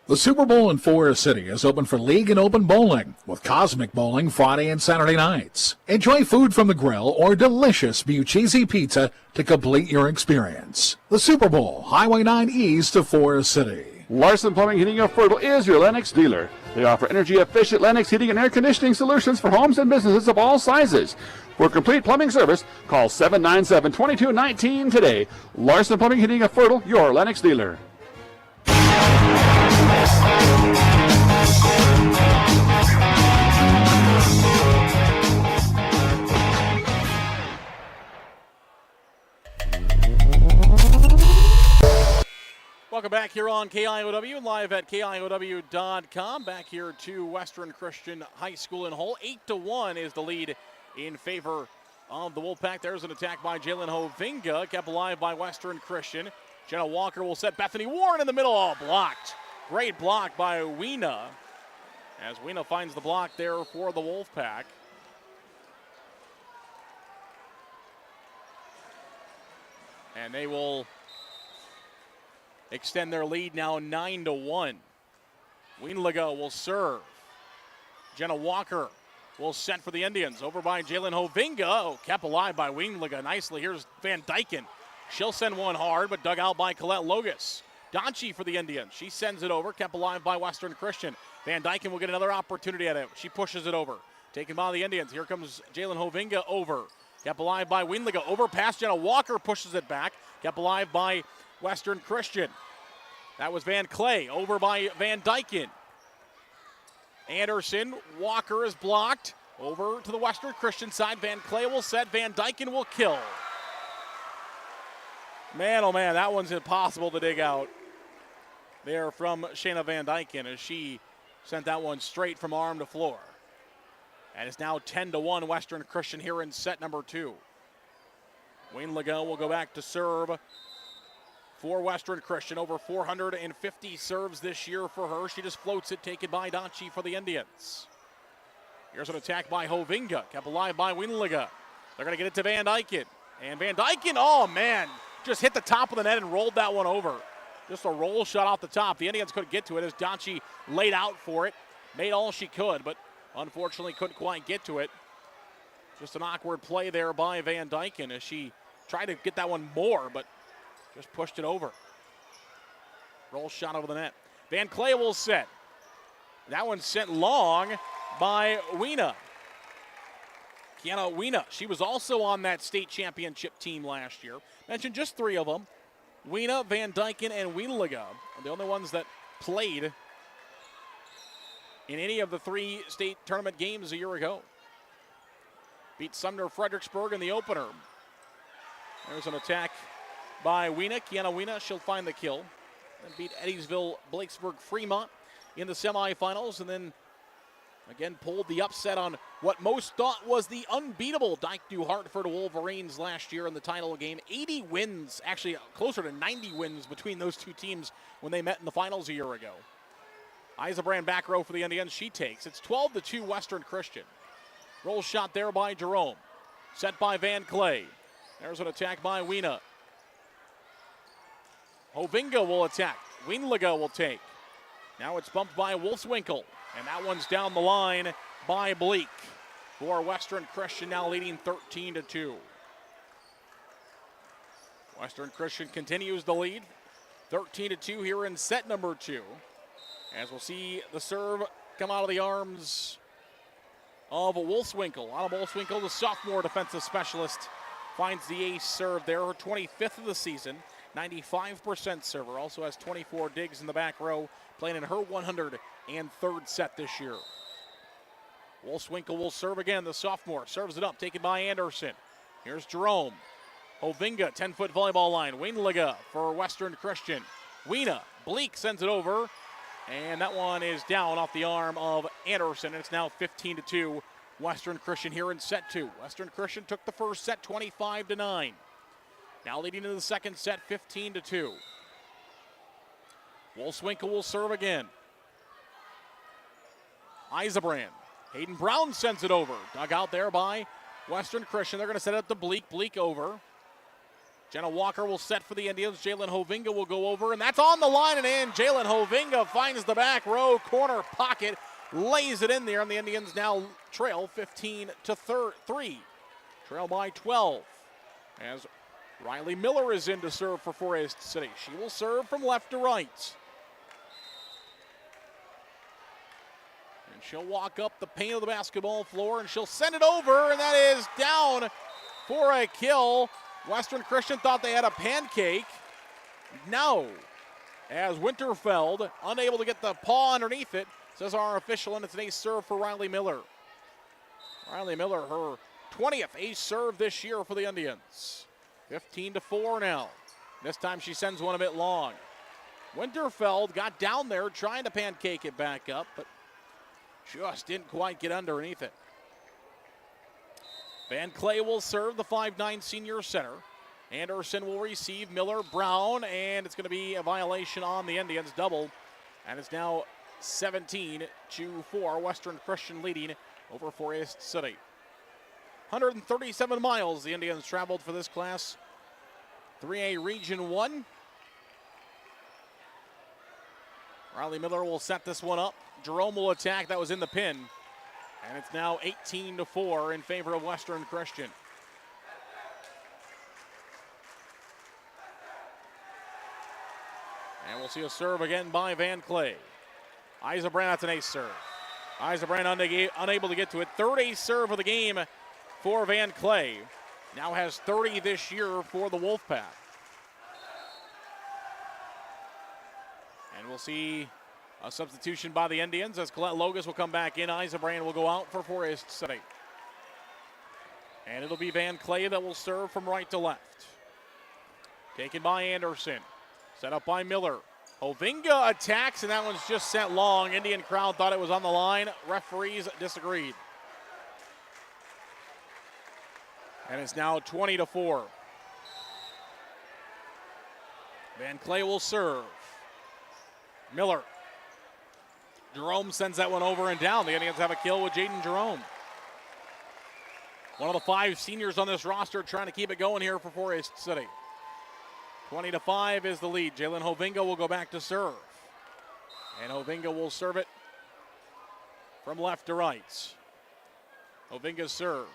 The Super Bowl in Forest City is open for league and open bowling, with Cosmic Bowling Friday and Saturday nights. Enjoy food from the grill or delicious Bucchese pizza to complete your experience. The Super Bowl, Highway 9 East of Forest City. Larson Plumbing, Heating of Fertile is your Lennox dealer. They offer energy-efficient Lennox heating and air conditioning solutions for homes and businesses of all sizes. For complete plumbing service, call 797-2219 today. Larson Plumbing, Heating of Fertile, your Lennox dealer. Welcome back here on KIOW, live at KIOW.com. Back here to Western Christian High School in Hull. 8-1 is the lead in favor of the Wolfpack. There's an attack by Jalen Hovinga, kept alive by Western Christian. Jenna Walker will set Bethany Warren in the middle. Oh, blocked. Great block by Weena, as Weena finds the block there for the Wolfpack. And they will extend their lead now 9-1. Wienlega will serve. Jenna Walker will set for the Indians. Over by Jalen Hovinga. Oh, kept alive by Wienlega nicely. Here's Van Dyken. She'll send one hard, but dug out by Colette Logus. Donchie for the Indians. She sends it over, kept alive by Western Christian. Van Dyken will get another opportunity at it. She pushes it over. Taken by the Indians. Here comes Jalen Hovinga over. Kept alive by Wienlega. Over past Jenna Walker, pushes it back. Kept alive by Western Christian. That was Van Clay. Over by Van Dyken. Anderson. Walker is blocked. Over to the Western Christian side. Van Clay will set. Van Dyken will kill. Man, oh man, that one's impossible to dig out there from Shayna Van Dyken, as she sent that one straight from arm to floor. And it's now 10-1 Western Christian here in set number 2. Wienlega will go back to serve for Western Christian. Over 450 serves this year for her. She just floats it, taken by Donchie for the Indians. Here's an attack by Hovinga, kept alive by Wienlega. They're going to get it to Van Dyken. And Van Dyken, oh man, just hit the top of the net and rolled that one over. Just a roll shot off the top. The Indians couldn't get to it as Donchie laid out for it. Made all she could, but unfortunately couldn't quite get to it. Just an awkward play there by Van Dyken as she tried to get that one more, but just pushed it over. Roll shot over the net. Van Clay will set. That one sent long by Weena. Kiana Weena. She was also on that state championship team last year. Mentioned just 3 of them. Weena, Van Dyken, and Wienlega are the only ones that played in any of the 3 state tournament games a year ago. Beat Sumner Fredericksburg in the opener. There's an attack by Weena. Kiana Weena, she'll find the kill. And beat Eddiesville Blakesburg Fremont in the semifinals, and then again pulled the upset on what most thought was the unbeatable Dyke New Hartford Wolverines last year in the title game. 80 wins, actually closer to 90 wins between those two teams when they met in the finals a year ago. Eisenbrand back row for the Indians. She takes. It's 12-2 Western Christian. Roll shot there by Jerome. Set by Van Clay. There's an attack by Weena. Hovinga will attack. Wienlega will take. Now it's bumped by Wolfswinkel. And that one's down the line by Bleak. For Western Christian now leading 13-2. Western Christian continues the lead. 13-2 here in set number 2. As we'll see the serve come out of the arms of Wolfswinkel. Anna Wolfswinkel, the sophomore defensive specialist, finds the ace serve there. Her 25th of the season. 95% server. Also has 24 digs in the back row. Playing in her 103rd set this year. Wolfswinkel will serve again. The sophomore serves it up. Taken by Anderson. Here's Jerome. Hovinga, 10-foot volleyball line. Wienlega for Western Christian. Weena. Bleak sends it over. And that one is down off the arm of Anderson. And it's now 15-2 Western Christian here in set 2. Western Christian took the first set 25-9. Now leading into the second set 15-2. Wolfswinkel will serve again. Eisenbrand. Hayden Brown sends it over. Dug out there by Western Christian. They're going to set it up to Bleak. Bleak over. Jenna Walker will set for the Indians. Jalen Hovinga will go over, and that's on the line and in. Jalen Hovinga finds the back row corner pocket, lays it in there, and the Indians now trail 15-3. Trail by 12 as Riley Miller is in to serve for Forest City. She will serve from left to right. And she'll walk up the paint of the basketball floor, and she'll send it over, and that is down for a kill. Western Christian thought they had a pancake. No. As Winterfeld, unable to get the paw underneath it, says our official, and it's an ace serve for Riley Miller. Riley Miller, her 20th ace serve this year for the Indians. 15-4 now. This time she sends one a bit long. Winterfeld got down there trying to pancake it back up, but just didn't quite get underneath it. Van Clay will serve, the 5'9 senior center. Anderson will receive Miller, Brown, and it's going to be a violation on the Indians, double. And it's now 17-4, Western Christian leading over Forest City. 137 miles the Indians traveled for this Class 3A Region 1. Riley Miller will set this one up. Jerome will attack. That was in the pin. And it's now 18-4 in favor of Western Christian. And we'll see a serve again by Van Clay. Eisenbrand, that's an ace serve. Eisenbrand unable to get to it. Third ace serve of the game for Van Clay. Now has 30 this year for the Wolfpack. And we'll see a substitution by the Indians as Colette Logus will come back in. Eisenbrand will go out for Forest City. And it'll be Van Clay that will serve from right to left. Taken by Anderson. Set up by Miller. Hovinga attacks, and that one's just sent long. Indian crowd thought it was on the line. Referees disagreed. And it's now 20-4. Van Clay will serve. Miller. Jerome sends that one over and down. The Indians have a kill with Jaden Jerome. One of the 5 seniors on this roster trying to keep it going here for Forest City. 20-5 is the lead. Jalen Hovinga will go back to serve. And Hovinga will serve it from left to right. Hovinga's serve.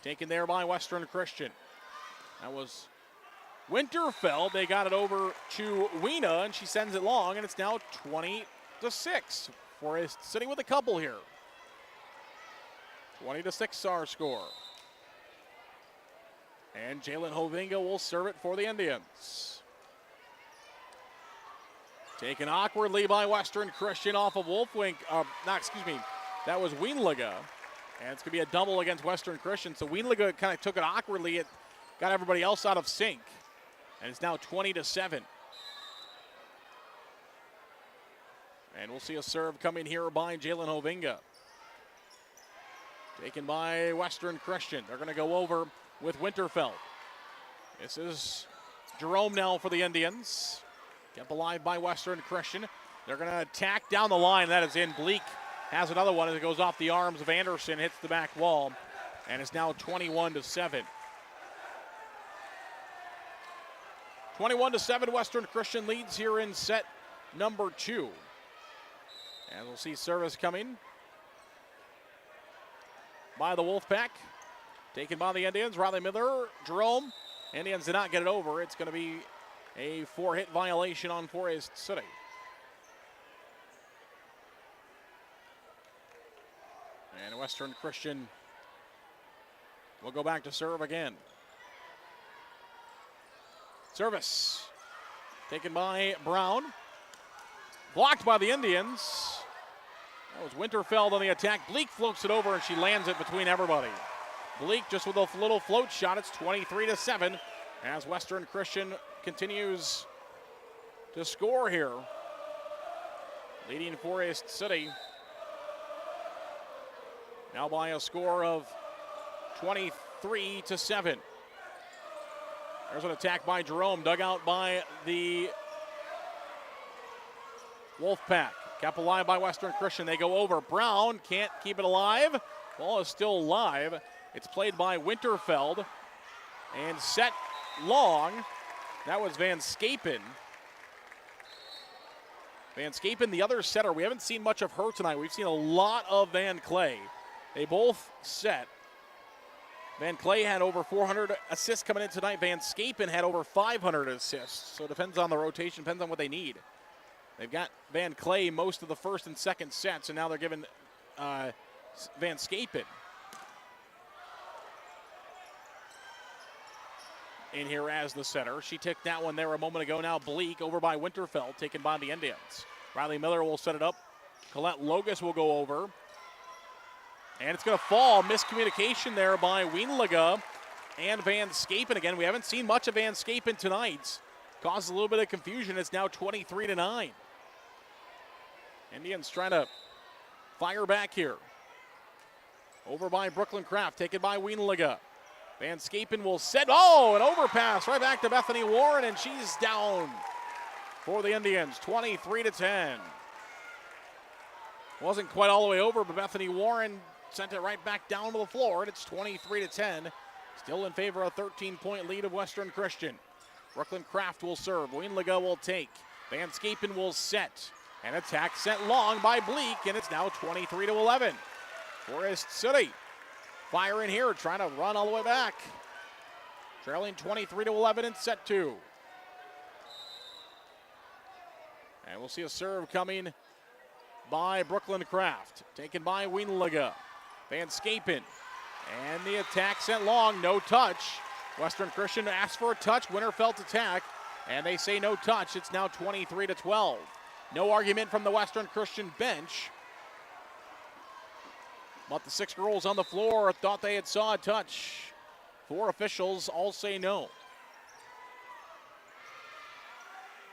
Taken there by Western Christian. That was Winterfeld. They got it over to Weena, and she sends it long, and it's now 20-6. Forest City with a couple here. 20-6 our score. And Jalen Hovinga will serve it for the Indians. Taken awkwardly by Western Christian off of that was Wienlega. And it's going to be a double against Western Christian. So Wienlega kind of took it awkwardly. It got everybody else out of sync. And it's now 20-7. And we'll see a serve coming here by Jalen Hovinga. Taken by Western Christian. They're going to go over with Winterfeld. This is Jerome now for the Indians. Kept alive by Western Christian. They're going to attack down the line. That is in. Bleak has another one as it goes off the arms of Anderson, hits the back wall, and it's now 21-7. 21-7, Western Christian leads here in set number 2. And we'll see service coming by the Wolfpack. Taken by the Indians. Riley Miller, Jerome. Indians did not get it over. It's going to be a 4-hit violation on Forest City. And Western Christian will go back to serve again. Service taken by Brown. Blocked by the Indians. That was Winterfeld on the attack. Bleak floats it over and she lands it between everybody. Bleak just with a little float shot. It's 23-7 as Western Christian continues to score here. Leading Forest City now by a score of 23-7. There's an attack by Jerome, dug out by the Wolfpack. Kept alive by Western Christian. They go over. Brown can't keep it alive. Ball is still alive. It's played by Winterfeld and set long. That was Van Scapen. Van Scapen, the other setter. We haven't seen much of her tonight. We've seen a lot of Van Clay. They both set. Van Clay had over 400 assists coming in tonight. Van Scapen had over 500 assists. So it depends on the rotation, depends on what they need. They've got Van Clay most of the first and second sets, and now they're giving Van Scapen in here as the center. She took that one there a moment ago. Now Bleak over by Winterfeld, taken by the Indians. Riley Miller will set it up. Colette Logus will go over. And it's going to fall. Miscommunication there by Wienlega and Van Scapen. Again, we haven't seen much of Van Scapen tonight. Causes a little bit of confusion. It's now 23-9. Indians trying to fire back here. Over by Brooklyn Kraft, taken by Wienlega. Van Scapen will set. Oh, an overpass right back to Bethany Warren, and she's down for the Indians, 23-10. Wasn't quite all the way over, but Bethany Warren sent it right back down to the floor, and it's 23-10. Still in favor of a 13-point lead of Western Christian. Brooklyn Kraft will serve. Wienlega will take. Van Scapen will set. An attack sent long by Bleak, and it's now 23-11. Forest City firing here, trying to run all the way back. Trailing 23-11 in set 2. And we'll see a serve coming by Brooklyn Kraft. Taken by Wienlega. Van Scapen. And the attack sent long, no touch. Western Christian asks for a touch. Winterfeld attack, and they say no touch. It's now 23-12. No argument from the Western Christian bench. But the 6 girls on the floor thought they had saw a touch. 4 officials all say no.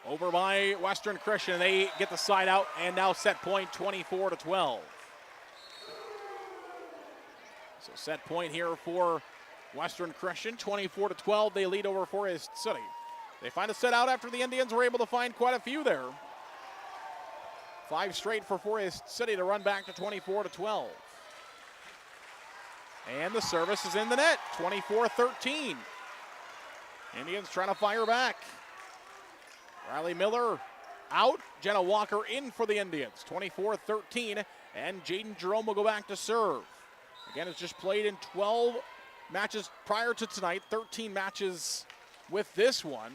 Over by Western Christian. They get the side out and now set point 24-12. So set point here for Western Christian, 24-12. They lead over Forest City. They find a set out after the Indians were able to find quite a few there. 5 straight for Forest City to run back to 24-12. And the service is in the net, 24-13. Indians trying to fire back. Riley Miller out. Jenna Walker in for the Indians, 24-13. And Jaden Jerome will go back to serve. Again, it's just played in 12 matches prior to tonight, 13 matches with this one.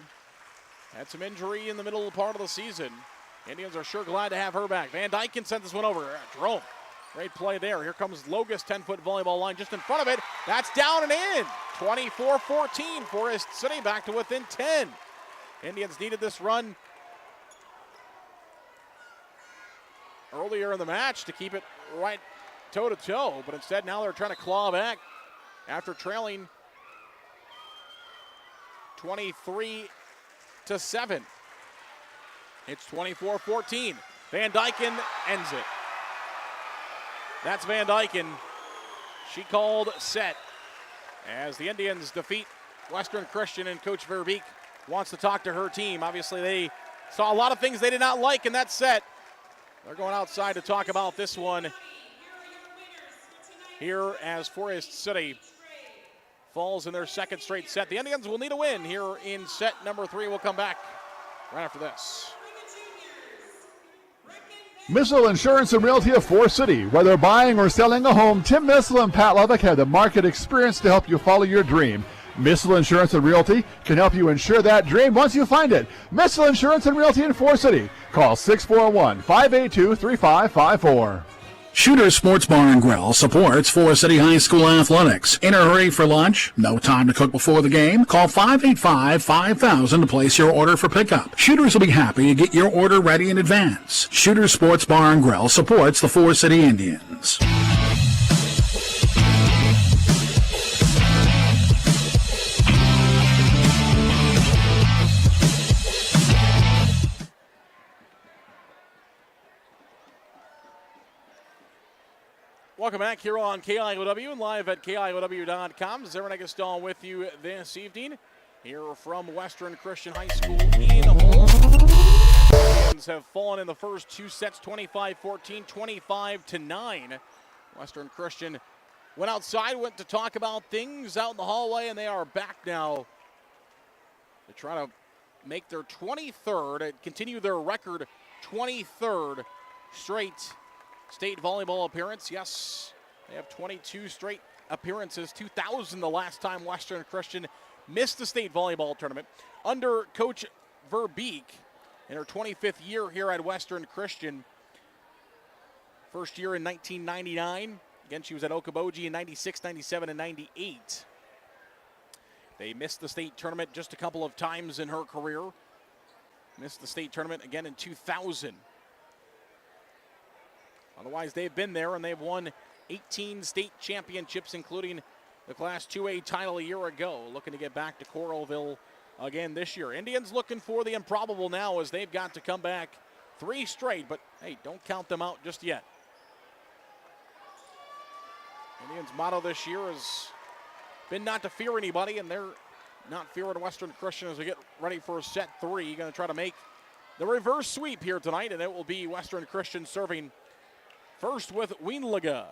Had some injury in the middle part of the season. Indians are sure glad to have her back. Van Dyken sent this one over. Jerome, great play there. Here comes Logus, 10-foot volleyball line just in front of it. That's down and in. 24-14. Forest City back to within 10. Indians needed this run earlier in the match to keep it right toe-to-toe, but instead now they're trying to claw back after trailing 23-7. It's 24-14. Van Dyken ends it. That's Van Dyken. She called set as the Indians defeat Western Christian, and Coach Verbeek wants to talk to her team. Obviously, they saw a lot of things they did not like in that set. They're going outside to talk about this one here as Forest City falls in their second straight set. The Indians will need a win here in set number 3. We'll come back right after this. Missile Insurance and Realty of Forest City. Whether buying or selling a home, Tim Missile and Pat Levick have the market experience to help you follow your dream. Missile Insurance and Realty can help you insure that dream once you find it. Missile Insurance and Realty in Forest City. Call 641-582-3554. Shooter Sports Bar and Grill supports Forest City High School athletics. In a hurry for lunch? No time to cook before the game? Call 585-5000 to place your order for pickup. Shooters will be happy to get your order ready in advance. Shooter Sports Bar and Grill supports the Forest City Indians. Welcome back here on KIOW and live at KIOW.com. Zerina Gaston with you this evening here from Western Christian High School in Hull. The Indians have fallen in the first 2 sets, 25-14, 25-9. Western Christian went outside, went to talk about things out in the hallway, and they are back now to try to make their 23rd, continue their record 23rd straight state volleyball appearance. Yes, they have 22 straight appearances. 2000 the last time Western Christian missed the state volleyball tournament. Under Coach Verbeek in her 25th year here at Western Christian. First year in 1999. Again, she was at Okoboji in 96, 97, and 98. They missed the state tournament just a couple of times in her career. Missed the state tournament again in 2000. Otherwise, they've been there, and they've won 18 state championships, including the Class 2A title a year ago. Looking to get back to Coralville again this year. Indians looking for the improbable now as they've got to come back 3 straight, but hey, don't count them out just yet. Indians' motto this year has been not to fear anybody, and they're not fearing Western Christian as we get ready for set 3. Going to try to make the reverse sweep here tonight, and it will be Western Christian serving first with Wienlega.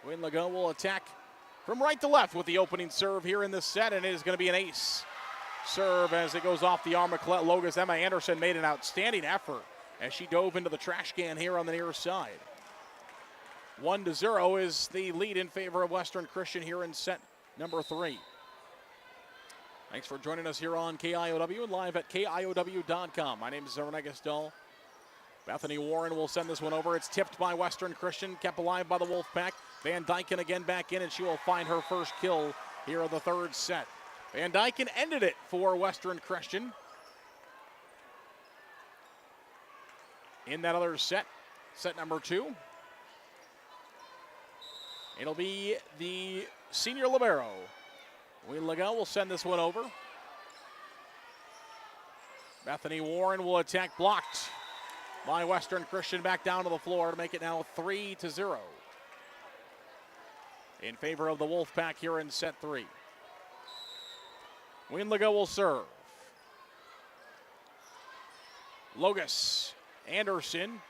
Wienlega will attack from right to left with the opening serve here in this set, and it is going to be an ace serve as it goes off the arm of Colette Logus. Emma Anderson made an outstanding effort as she dove into the trash can here on the near side. 1-0 is the lead in favor of Western Christian here in set number 3. Thanks for joining us here on KIOW and live at KIOW.com. My name is Zerina Gaston. Bethany Warren will send this one over. It's tipped by Western Christian, kept alive by the Wolfpack. Van Dyken again back in, and she will find her first kill here in the 3rd set. Van Dyken ended it for Western Christian. In that other set, set number 2, it'll be the senior libero. Wienlega will send this one over. Bethany Warren will attack, blocked by Western Christian, back down to the floor to make it now 3-0 in favor of the Wolfpack here in set 3. Wienlega will serve. Logus, Anderson,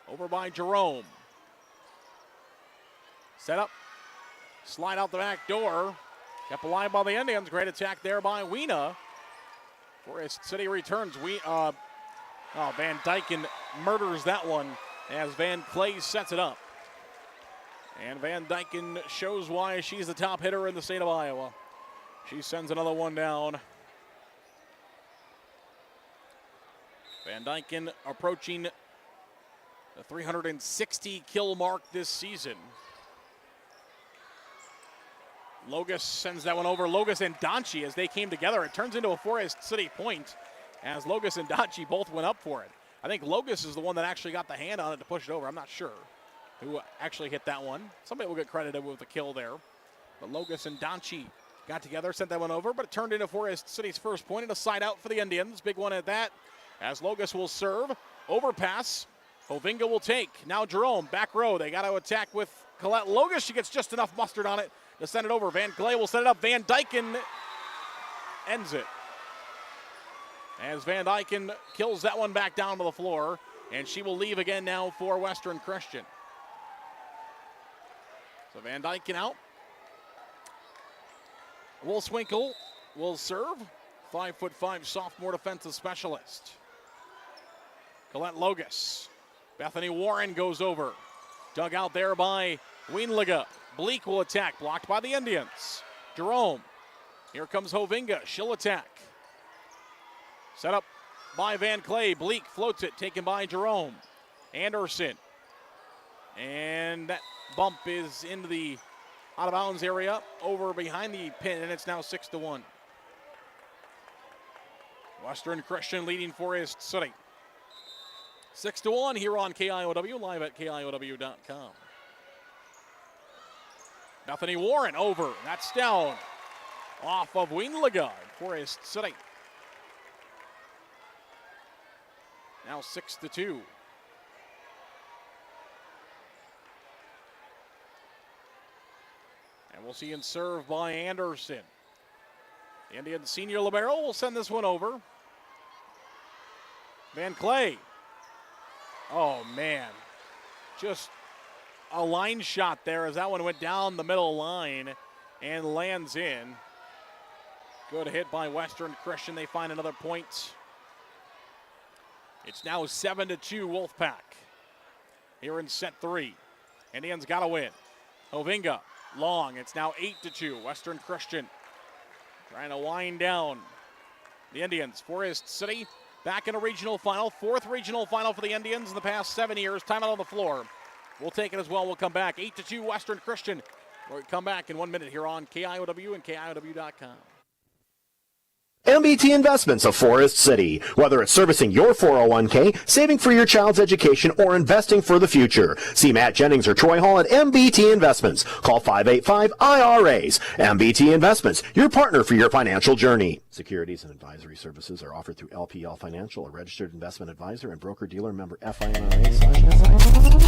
over by Jerome. Set up, slide out the back door. Kept alive by the Indians. Great attack there by Weena. Forest City returns. Van Dyken murders that one as Van Clay sets it up. And Van Dyken shows why she's the top hitter in the state of Iowa. She sends another one down. Van Dyken approaching the 360 kill mark this season. Logus sends that one over. Logus and Donchi as they came together. It turns into a Forest City point as Logus and Donchi both went up for it. I think Logus is the one that actually got the hand on it to push it over. I'm not sure who actually hit that one. Somebody will get credited with the kill there. But Logus and Donchi got together, sent that one over, but it turned into Forest City's first point and a side out for the Indians. Big one at that as Logus will serve Overpass. Hovinga will take. Now Jerome, back row. They got to attack with Colette Logus. She gets just enough mustard on it to send it over. Van Clay will set it up. Van Dyken ends it. As Van Dyken kills that one back down to the floor, and she will leave again now for Western Christian. So Van Dyken out. Wolfswinkel will serve. 5'5" sophomore defensive specialist. Colette Logus. Bethany Warren goes over. Dug out there by Wienliga. Bleak will attack, blocked by the Indians. Jerome. Here comes Hovinga. She'll attack. Set up by Van Clay. Bleak floats it, taken by Jerome. Anderson. And that bump is into the out of bounds area over behind the pin, and it's now 6-1. Western Christian leading Forest City. 6-1 here on KIOW, live at KIOW.com. Bethany Warren over. That's down. Off of Wienliga, Forest City. Now 6-2. And we'll see in serve by Anderson. The Indian senior libero will send this one over. Van Clay. Oh, man. Just a line shot there as that one went down the middle line and lands in. Good hit by Western Christian. They find another point. It's now 7-2 Wolfpack. Here in set 3. Indians got to win. Hovinga, long. It's now 8-2. Western Christian trying to wind down the Indians. Forest City back in a regional final. 4th regional final for the Indians in the past 7 years. Time out on the floor. We'll take it as well. We'll come back. 8-2 Western Christian. We'll come back in 1 minute here on KIOW and KIOW.com. MBT Investments of Forest City. Whether it's servicing your 401k, saving for your child's education, or investing for the future. See Matt Jennings or Troy Hall at MBT Investments. Call 585-IRAs. MBT Investments, your partner for your financial journey. Securities and advisory services are offered through LPL Financial, a registered investment advisor and broker-dealer member FINRA/SIPC.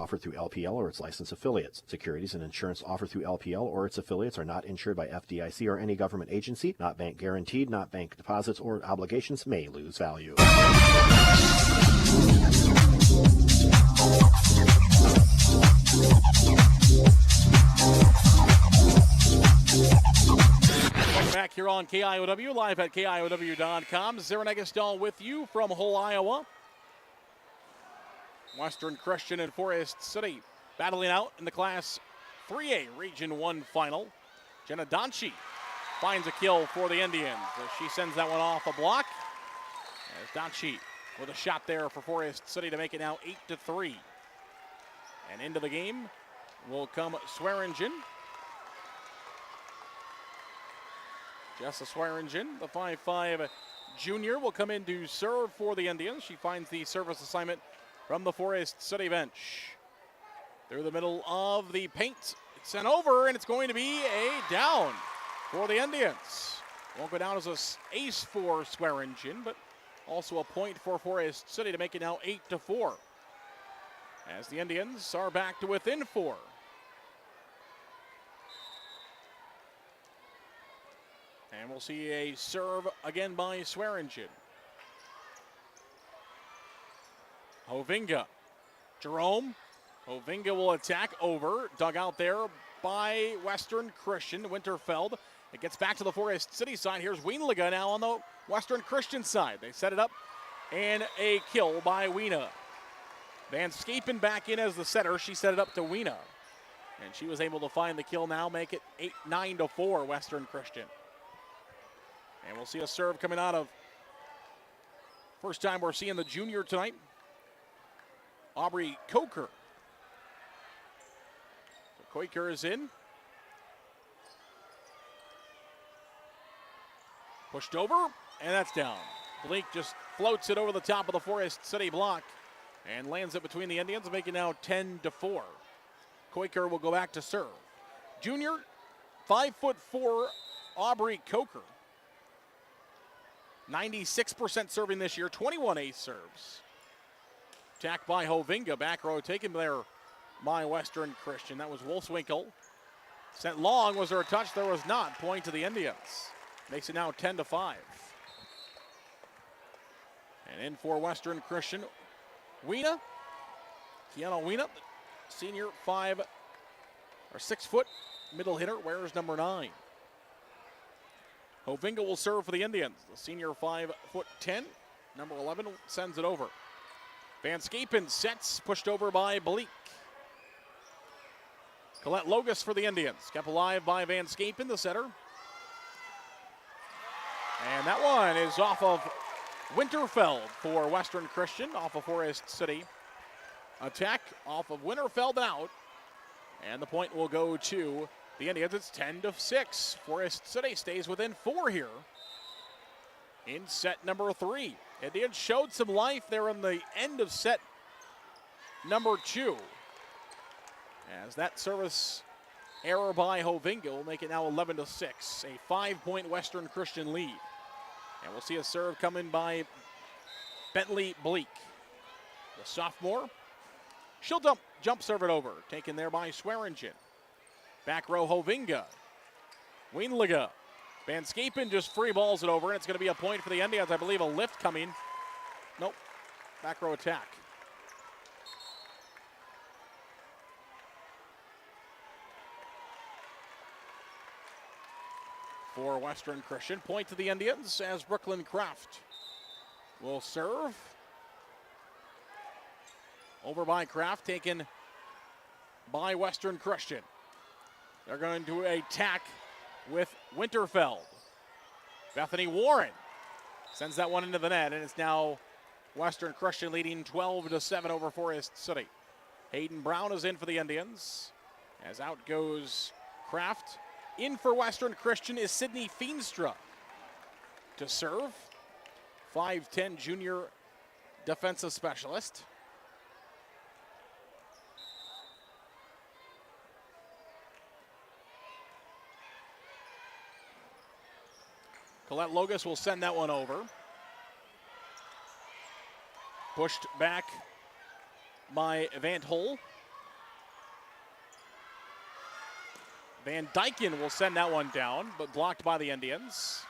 Offered through LPL or its licensed affiliates. Securities and insurance offered through LPL or its affiliates are not insured by FDIC or any government agency, not bank guaranteed, not bank deposits or obligations, may lose value. Back here on KIOW, live at KIOW.com. Zarin Egestal with you from Hull, Iowa. Western Christian and Forest City battling out in the Class 3A Region 1 final. Jenna Donchi finds a kill for the Indians. She sends that one off a block. As Donchi with a shot there for Forest City to make it now 8-3. And into the game will come Swearingen. Jessa Swearingen, the 5'5" junior, will come in to serve for the Indians. She finds the service assignment from the Forest City bench. Through the middle of the paint. It's sent over, and it's going to be a down for the Indians. Won't go down as an ace for Swearingen, but also a point for Forest City to make it now 8-4. As the Indians are back to within 4. And we'll see a serve again by Swearingen. Hovinga. Jerome. Hovinga will attack over. Dug out there by Western Christian. Winterfeld. It gets back to the Forest City side. Here's Wienliga now on the Western Christian side. They set it up. And a kill by Weena. Van Scapen back in as the setter. She set it up to Weena. And she was able to find the kill now. Make it 9-4 Western Christian. And we'll see a serve coming out of, first time we're seeing the junior tonight, Aubrey Coker. So Coker is in. Pushed over, and that's down. Blake just floats it over the top of the Forest City block and lands it between the Indians, making now 10-4. Coker will go back to serve. Junior, 5'4", Aubrey Coker. 96% serving this year, 21 ace serves. Attack by Hovinga. Back row taken there by Western Christian. That was Wolfswinkel. Sent long. Was there a touch? There was not. Point to the Indians. Makes it now 10-5. And in for Western Christian, Keanu Weena, senior 6 foot middle hitter, wears number 9. Hovinga will serve for the Indians. The senior 5'10", number 11, sends it over. Van Scapen sets, pushed over by Bleak. Colette Logus for the Indians. Kept alive by Van Scapen, the setter. And that one is off of Winterfeld for Western Christian, off of Forest City. Attack off of Winterfeld out. And the point will go to the Indians. It's 10-6. Forest City stays within 4 here in set number 3. Indians showed some life there in the end of set number 2. As that service error by Hovinga will make it now 11-6. A 5-point Western Christian lead. And we'll see a serve come in by Bentley Bleak. The sophomore. She'll jump serve it over. Taken there by Swearingen. Back row Hovinga. Wienliga. Van Scapen just free balls it over, and it's going to be a point for the Indians. I believe a lift coming. Nope. Back row attack. For Western Christian. Point to the Indians as Brooklyn Kraft will serve. Over by Kraft, taken by Western Christian. They're going to attack with Winterfeld. Bethany Warren sends that one into the net, and it's now Western Christian leading 12-7 over Forest City. Hayden Brown is in for the Indians. As out goes Kraft. In for Western Christian is Sydney Feenstra to serve. 5'10" junior defensive specialist. Colette Logus will send that one over. Pushed back by Van Hol. Van Dyken will send that one down, but blocked by the Indians.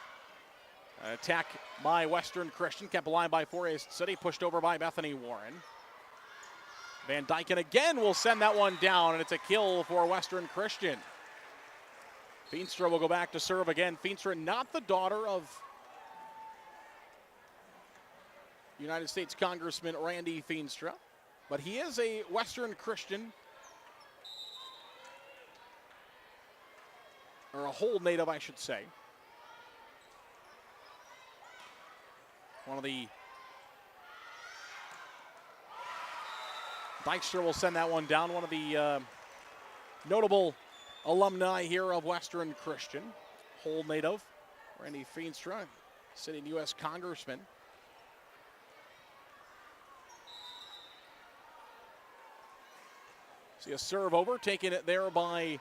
An attack by Western Christian, kept alive by Forest City, pushed over by Bethany Warren. Van Dyken again will send that one down, and it's a kill for Western Christian. Feenstra will go back to serve again. Feenstra, not the daughter of United States Congressman Randy Feenstra, but he is a Western Christian, or a whole native, I should say. One of the Dykstra will send that one down. One of the notable alumni here of Western Christian, whole native, Randy Feenstra, sitting U.S. Congressman. See a serve over, taking it there by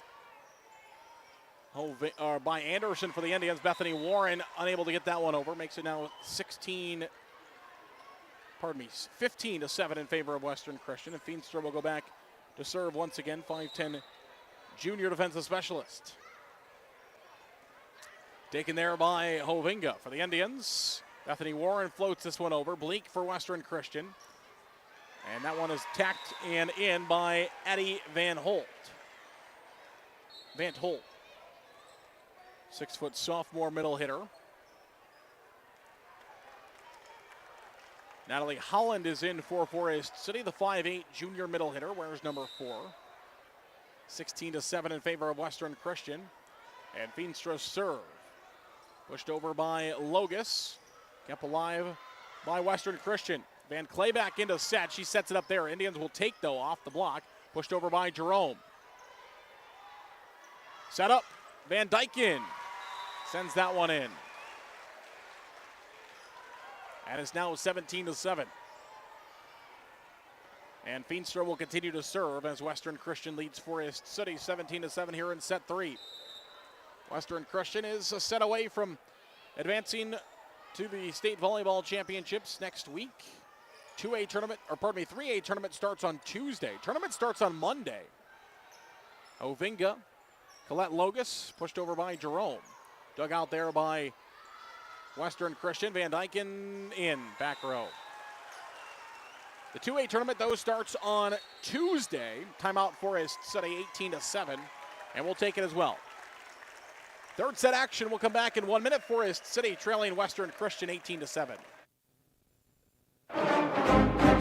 Anderson for the Indians. Bethany Warren unable to get that one over. Makes it now 15-7 in favor of Western Christian. And Feenstra will go back to serve once again. 5'10" junior defensive specialist. Taken there by Hovinga for the Indians. Bethany Warren floats this one over. Bleak for Western Christian. And that one is tacked and in by Addie Van Holt. 6-foot sophomore middle hitter. Natalie Holland is in for Forest City, the 5'8" junior middle hitter, wears number 4. 16-7 in favor of Western Christian. And Feenstra serve. Pushed over by Logus. Kept alive by Western Christian. Van Clayback into set. She sets it up there. Indians will take, though, off the block. Pushed over by Jerome. Set up. Van Dyken sends that one in. And it's now 17-7. And Feenstra will continue to serve as Western Christian leads Forest City 17-7 here in set 3. Western Christian is a set away from advancing to the state volleyball championships next week. 3A tournament starts on Tuesday. Tournament starts on Monday. Ovinga, Colette Logus, pushed over by Jerome. Dug out there by Western Christian. Van Dyken in, back row. The 2A tournament, though, starts on Tuesday. Timeout Forest City 18-7, and we'll take it as well. Third set action will come back in 1 minute. Forest City trailing Western Christian 18-7.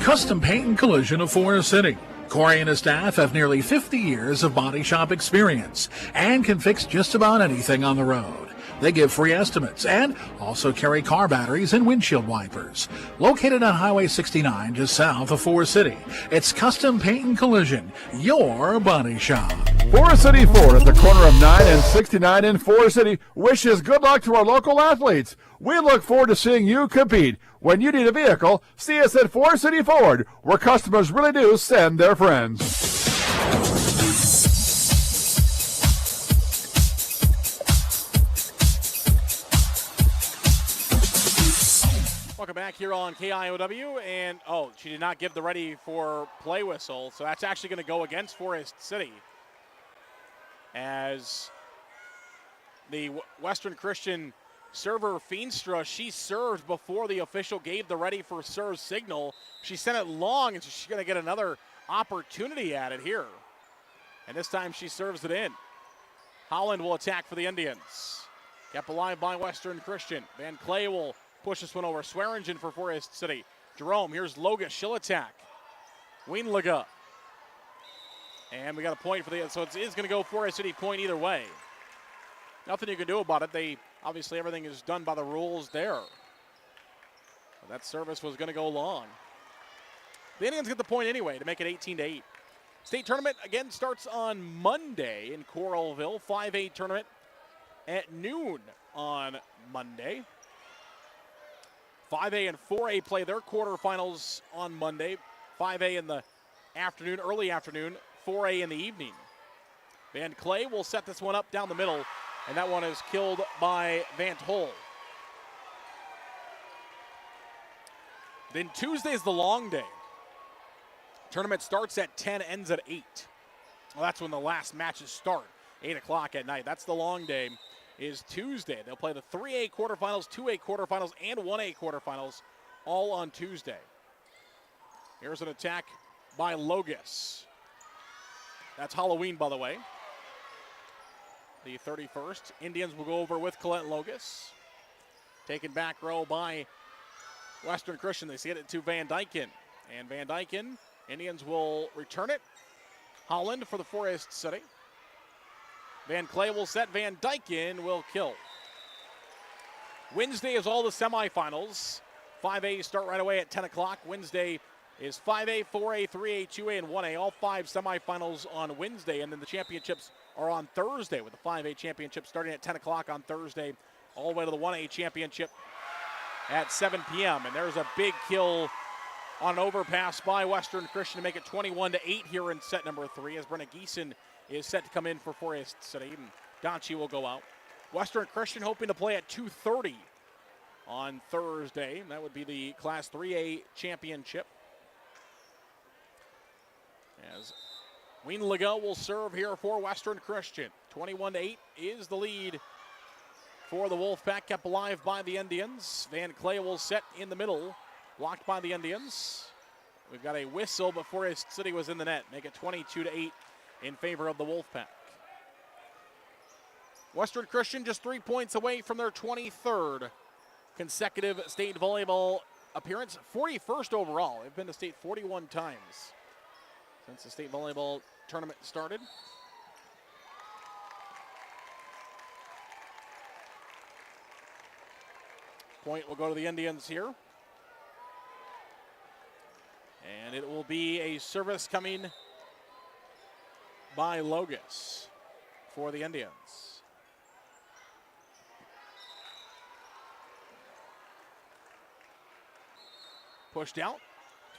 Custom Paint and Collision of Forest City. Corey and his staff have nearly 50 years of body shop experience and can fix just about anything on the road. They give free estimates and also carry car batteries and windshield wipers. Located on Highway 69 just south of Forest City, it's Custom Paint and Collision, your body shop. Forest City Ford at the corner of 9 and 69 in Forest City wishes good luck to our local athletes. We look forward to seeing you compete. When you need a vehicle, see us at Forest City Ford, where customers really do send their friends. Welcome back here on KIOW, and she did not give the ready for play whistle, so that's actually going to go against Forest City, as the Western Christian server Feenstra, she served before the official gave the ready for serve signal. She sent it long, and so she's going to get another opportunity at it here, and this time she serves it in. Holland will attack for the Indians. Kept alive by Western Christian. Van Clay will push this one over. Swearingen for Forest City. Jerome, here's Loga. She'll attack. Wienlega. And we got a point for the, so it is going to go Forest City point either way. Nothing you can do about it. Obviously everything is done by the rules there. But that service was going to go long. The Indians get the point anyway to make it 18-8. State tournament again starts on Monday in Coralville. 5A tournament at noon on Monday. 5A and 4A play their quarterfinals on Monday. 5A in the afternoon, early afternoon, 4A in the evening. Van Clay will set this one up down the middle, and that one is killed by Van Tol. Then Tuesday is the long day. Tournament starts at 10, ends at 8. Well, that's when the last matches start, 8 o'clock at night. That's the long day. Is Tuesday. They'll play the 3A quarterfinals, 2A quarterfinals, and 1A quarterfinals all on Tuesday. Here's an attack by Logus. That's Halloween, by the way. The 31st. Indians will go over with Colette Logus. Taken back row by Western Christian. They get it to Van Dyken. And Van Dyken, Indians will return it. Holland for the Forest City. Van Clay will set. Van Dyken will kill. Wednesday is all the semifinals. 5A start right away at 10 o'clock. Wednesday is 5A, 4A, 3A, 2A, and 1A. All 5 semifinals on Wednesday. And then the championships are on Thursday, with the 5A championship starting at 10 o'clock on Thursday, all the way to the 1A championship at 7 p.m. And there's a big kill on an overpass by Western Christian to make it 21-8 here in set number 3, as Brenna Geeson is set to come in for Forest City. And Donchi will go out. Western Christian hoping to play at 2:30 on Thursday. That would be the Class 3A championship. As Wienlega will serve here for Western Christian. 21-8 is the lead for the Wolfpack, kept alive by the Indians. Van Clay will set in the middle, blocked by the Indians. We've got a whistle, but Forest City was in the net. Make it 22-8 in favor of the Wolfpack. Western Christian just 3 points away from their 23rd consecutive state volleyball appearance. 41st overall. They've been to state 41 times since the state volleyball tournament started. Point will go to the Indians here. And it will be a service coming by Logus for the Indians. Pushed out.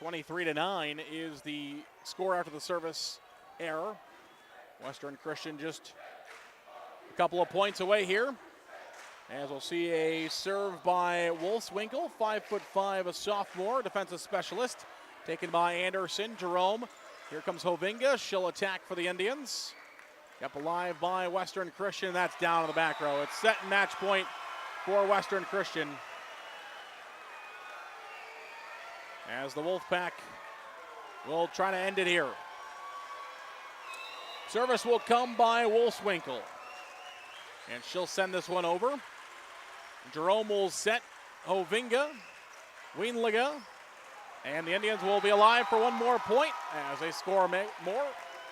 23-9 is the score after the service error. Western Christian just a couple of points away here. As we'll see a serve by Wolfswinkel, 5'5", a sophomore, defensive specialist, taken by Anderson. Jerome, here comes Hovinga. She'll attack for the Indians. Kept alive by Western Christian. That's down in the back row. It's set and match point for Western Christian. As the Wolfpack will try to end it here. Service will come by Wolfswinkel. And she'll send this one over. Jerome will set Hovinga, Wienliga, and the Indians will be alive for one more point as they score more,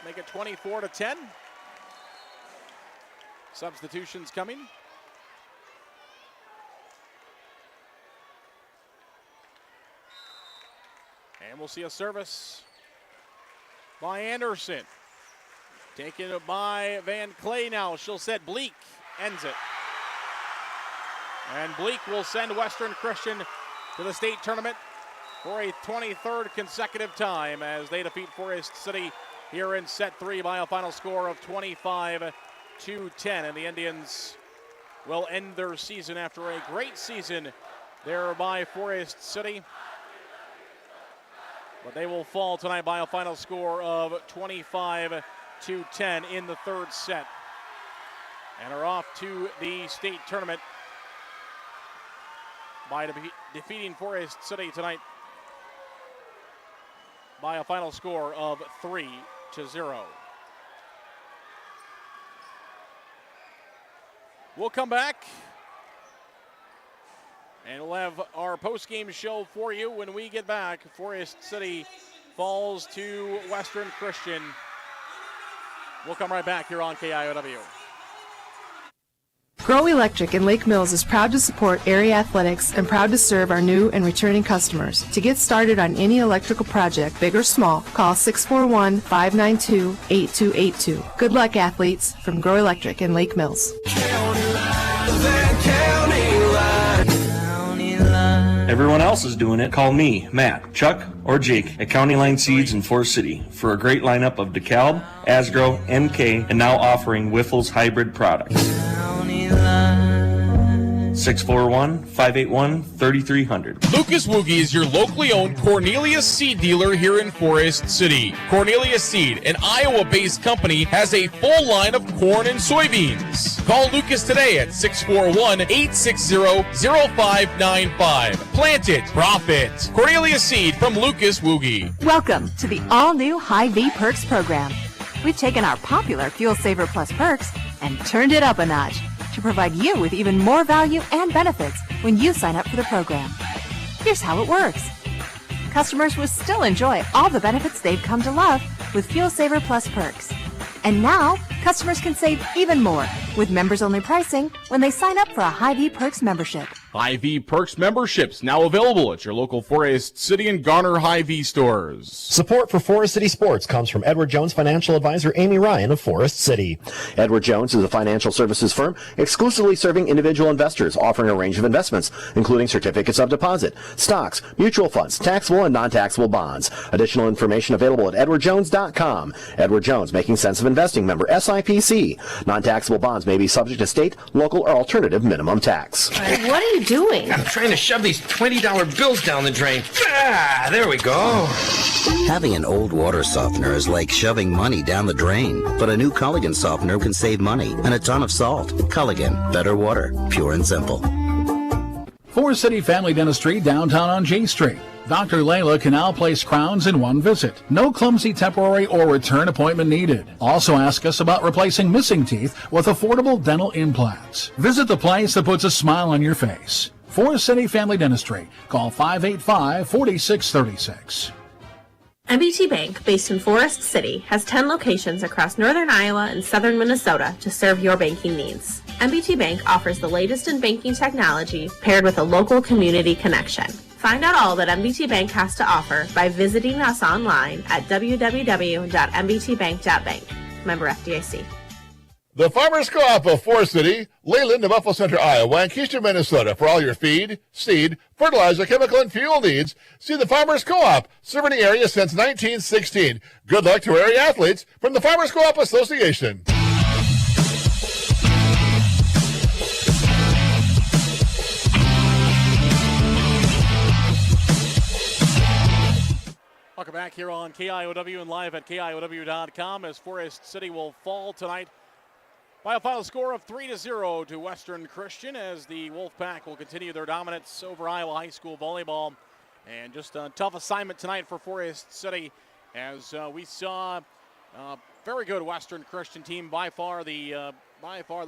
make it 24-10. Substitutions coming. And we'll see a service by Anderson. Taken by Van Clay now. She'll set Bleak, ends it. And Bleak will send Western Christian to the state tournament for a 23rd consecutive time as they defeat Forest City here in set 3 by a final score of 25-10. And the Indians will end their season after a great season there by Forest City. But they will fall tonight by a final score of 25-10 in the third set. And are off to the state tournament by defeating Forest City tonight by a final score of 3-0. We'll come back and we'll have our post-game show for you when we get back. Forest City falls to Western Christian. We'll come right back here on KIOW. Grow Electric in Lake Mills is proud to support area athletics and proud to serve our new and returning customers. To get started on any electrical project, big or small, call 641-592-8282. Good luck, athletes, from Grow Electric in Lake Mills. Everyone else is doing it. Call me, Matt, Chuck, or Jake at County Line Seeds in Forest City for a great lineup of DeKalb, Asgrow, MK, and now offering Wyffels hybrid products. 641-581-3300. Lucas Woogie is your locally owned Cornelius Seed dealer here in Forest City. Cornelius Seed, an Iowa-based company, has a full line of corn and soybeans. Call Lucas today at 641-860-0595. Plant it, profit. Cornelius Seed from Lucas Woogie. Welcome to the all-new Hy-Vee Perks program. We've taken our popular Fuel Saver Plus perks and turned it up a notch to provide you with even more value and benefits when you sign up for the program. Here's how it works. Customers will still enjoy all the benefits they've come to love with Fuel Saver Plus perks. And now, customers can save even more with members-only pricing when they sign up for a Hy-Vee Perks membership. Hy-Vee Perks memberships now available at your local Forest City and Garner Hy-Vee stores. Support for Forest City Sports comes from Edward Jones financial advisor Amy Ryan of Forest City. Edward Jones is a financial services firm exclusively serving individual investors, offering a range of investments, including certificates of deposit, stocks, mutual funds, taxable and non-taxable bonds. Additional information available at edwardjones.com. Edward Jones, making sense of investing, member SIPC. Non-taxable bonds may be subject to state, local, or alternative minimum tax. What are you doing? I'm trying to shove these $20 bills down the drain. Ah, there we go. Having an old water softener is like shoving money down the drain. But a new Culligan softener can save money and a ton of salt. Culligan, better water, pure and simple. Forest City Family Dentistry downtown on J Street. Dr. Layla can now place crowns in one visit. No clumsy temporary or return appointment needed. Also ask us about replacing missing teeth with affordable dental implants. Visit the place that puts a smile on your face. Forest City Family Dentistry. Call 585-4636. MBT Bank, based in Forest City, has 10 locations across northern Iowa and southern Minnesota to serve your banking needs. MBT Bank offers the latest in banking technology paired with a local community connection. Find out all that MBT Bank has to offer by visiting us online at www.mbtbank.bank. Member FDIC. The Farmers Co-op of Forest City, Leyland, New Buffalo Center, Iowa, and Keystone, Minnesota for all your feed, seed, fertilizer, chemical, and fuel needs. See the Farmers Co-op, serving the area since 1916. Good luck to area athletes from the Farmers Co-op Association. Welcome back here on KIOW and live at KIOW.com as Forest City will fall tonight by a final score of 3-0 to Western Christian as the Wolfpack will continue their dominance over Iowa High School volleyball. And just a tough assignment tonight for Forest City as we saw a very good Western Christian team, by far the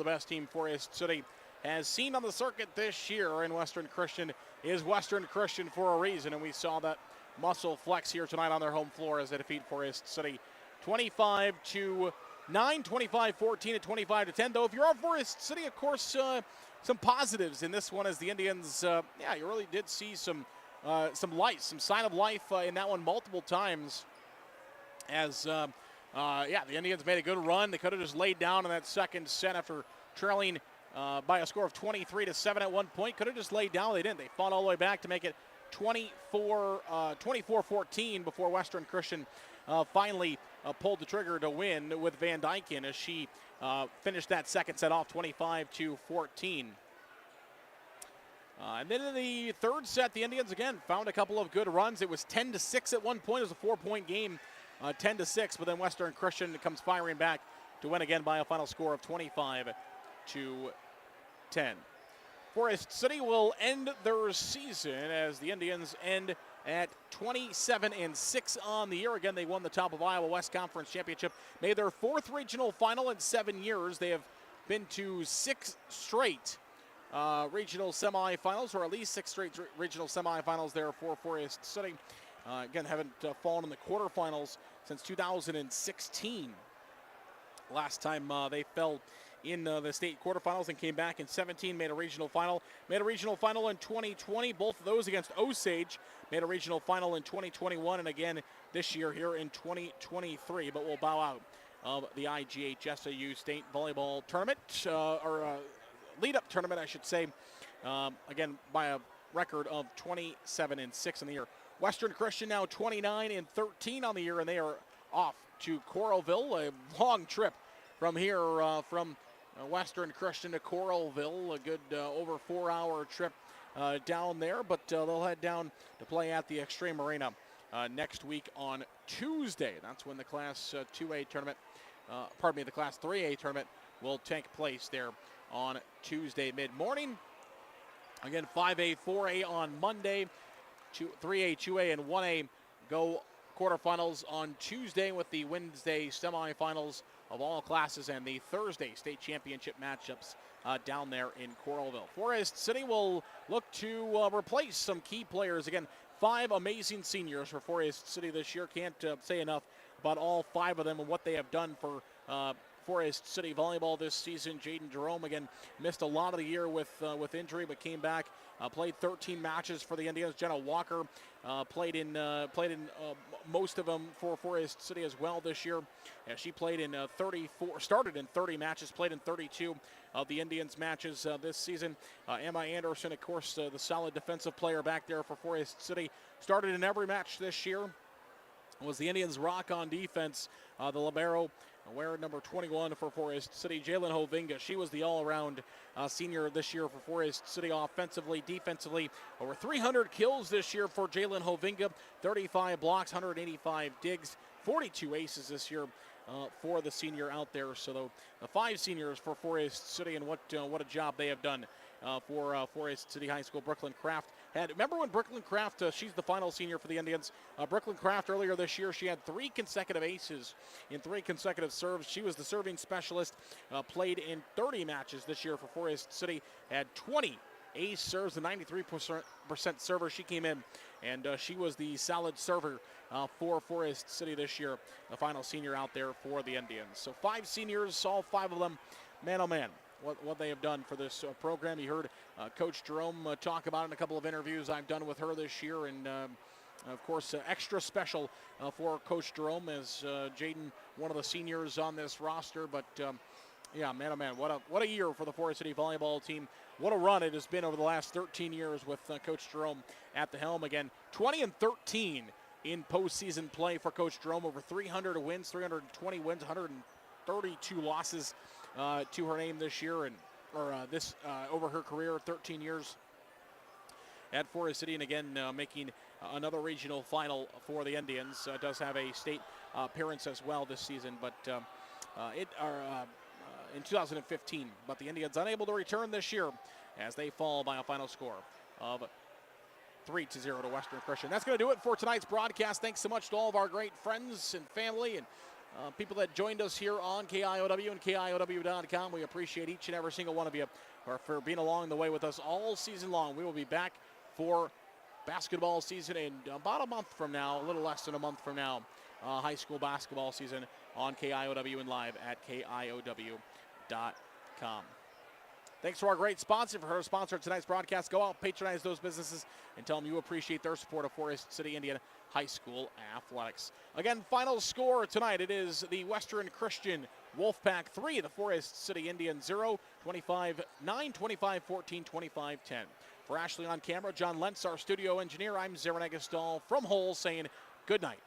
best team Forest City has seen on the circuit this year. And Western Christian is Western Christian for a reason, and we saw that muscle flex here tonight on their home floor as they defeat Forest City 25-9, 25-14, and 25-10. Though if you're on Forest City, of course, some positives in this one as the Indians, you really did see some life, some sign of life in that one multiple times. As the Indians made a good run. They could have just laid down in that second set after trailing by a score of 23-7 at one point. Could have just laid down. They didn't. They fought all the way back to make it 24-14 before Western Christian finally pulled the trigger to win with Van Dyken as she finished that second set off 25-14. And then in the third set, the Indians again found a couple of good runs. It was 10-6 at one point. It was a 4-point game, 10-6, but then Western Christian comes firing back to win again by a final score of 25-10. Forest City will end their season as the Indians end at 27-6 on the year. Again, they won the Top of Iowa West Conference Championship, made their fourth regional final in 7 years. They have been to 6 straight regional semifinals, or at least 6 straight regional semifinals there for Forest City. Again, haven't fallen in the quarterfinals since 2016. Last time they fell in the state quarterfinals and came back in 17, made a regional final in 2020, both of those against Osage, made a regional final in 2021, and again this year here in 2023, but will bow out of the IGHSAU State Volleyball Tournament, lead-up tournament, I should say, again by a record of 27-6 in the year. Western Christian now 29-13 on the year, and they are off to Coralville, a long trip from here, from Western Christian to Coralville, a good over 4-hour trip down there, but they'll head down to play at the Extreme Arena next week on Tuesday. That's when the Class 2A tournament, the Class 3A tournament will take place there on Tuesday mid-morning. Again, 5A, 4A on Monday, 3A, 2A, and 1A go quarterfinals on Tuesday with the Wednesday semifinals of all classes and the Thursday state championship matchups down there in Coralville. Forest City will look to replace some key players. Again, 5 amazing seniors for Forest City this year. Can't say enough about all 5 of them and what they have done for Forest City volleyball this season. Jaden Jerome again missed a lot of the year with injury, but came back, played 13 matches for the Indians. Jenna Walker played in most of them for Forest City as well this year. She played in started in 30 matches, played in 32 of the Indians matches this season. Emma Anderson, of course, the solid defensive player back there for Forest City, started in every match this year. Was the Indians' rock on defense. The libero, wearing number 21 for Forest City, Jalen Hovinga. She was the all-around senior this year for Forest City, offensively, defensively. Over 300 kills this year for Jalen Hovinga, 35 blocks, 185 digs, 42 aces this year for the senior out there. So the 5 seniors for Forest City, and what a job they have done for Forest City High School. Brooklyn Kraft remember when Brooklyn Kraft, she's the final senior for the Indians. Brooklyn Kraft earlier this year, she had 3 consecutive aces in 3 consecutive serves. She was the serving specialist, played in 30 matches this year for Forest City, had 20 ace serves, a 93% server. She came in, and she was the solid server for Forest City this year, the final senior out there for the Indians. So 5 seniors, all 5 of them, man oh man, what they have done for this program. You heard Coach Jerome talk about it in a couple of interviews I've done with her this year, and of course extra special for Coach Jerome as Jaden, one of the seniors on this roster. But yeah, man oh man, what a year for the Forest City volleyball team. What a run it has been over the last 13 years with Coach Jerome at the helm. Again, 20-13 in postseason play for Coach Jerome. Over 300 wins, 320 wins, 132 losses to her name this year, and over her career, 13 years at Forest City, and again making another regional final for the Indians. Does have a state appearance as well this season, but in 2015. But the Indians unable to return this year as they fall by a final score of 3-0 to Western Christian. That's going to do it for tonight's broadcast. Thanks so much to all of our great friends and family and people that joined us here on KIOW and KIOW.com. We appreciate each and every single one of you for being along the way with us all season long. We will be back for basketball season in about a month from now, a little less than a month from now. High school basketball season on KIOW and live at KIOW.com. Thanks to our great sponsor for her sponsor of tonight's broadcast. Go out, patronize those businesses, and tell them you appreciate their support of Forest City Indian High School athletics. Again, final score tonight, it is the Western Christian Wolfpack 3, the Forest City Indian 0, 25-9, 25-14, 25-10. For Ashley on camera, John Lentz, our studio engineer, I'm Zaron Egestal from Hull saying good night.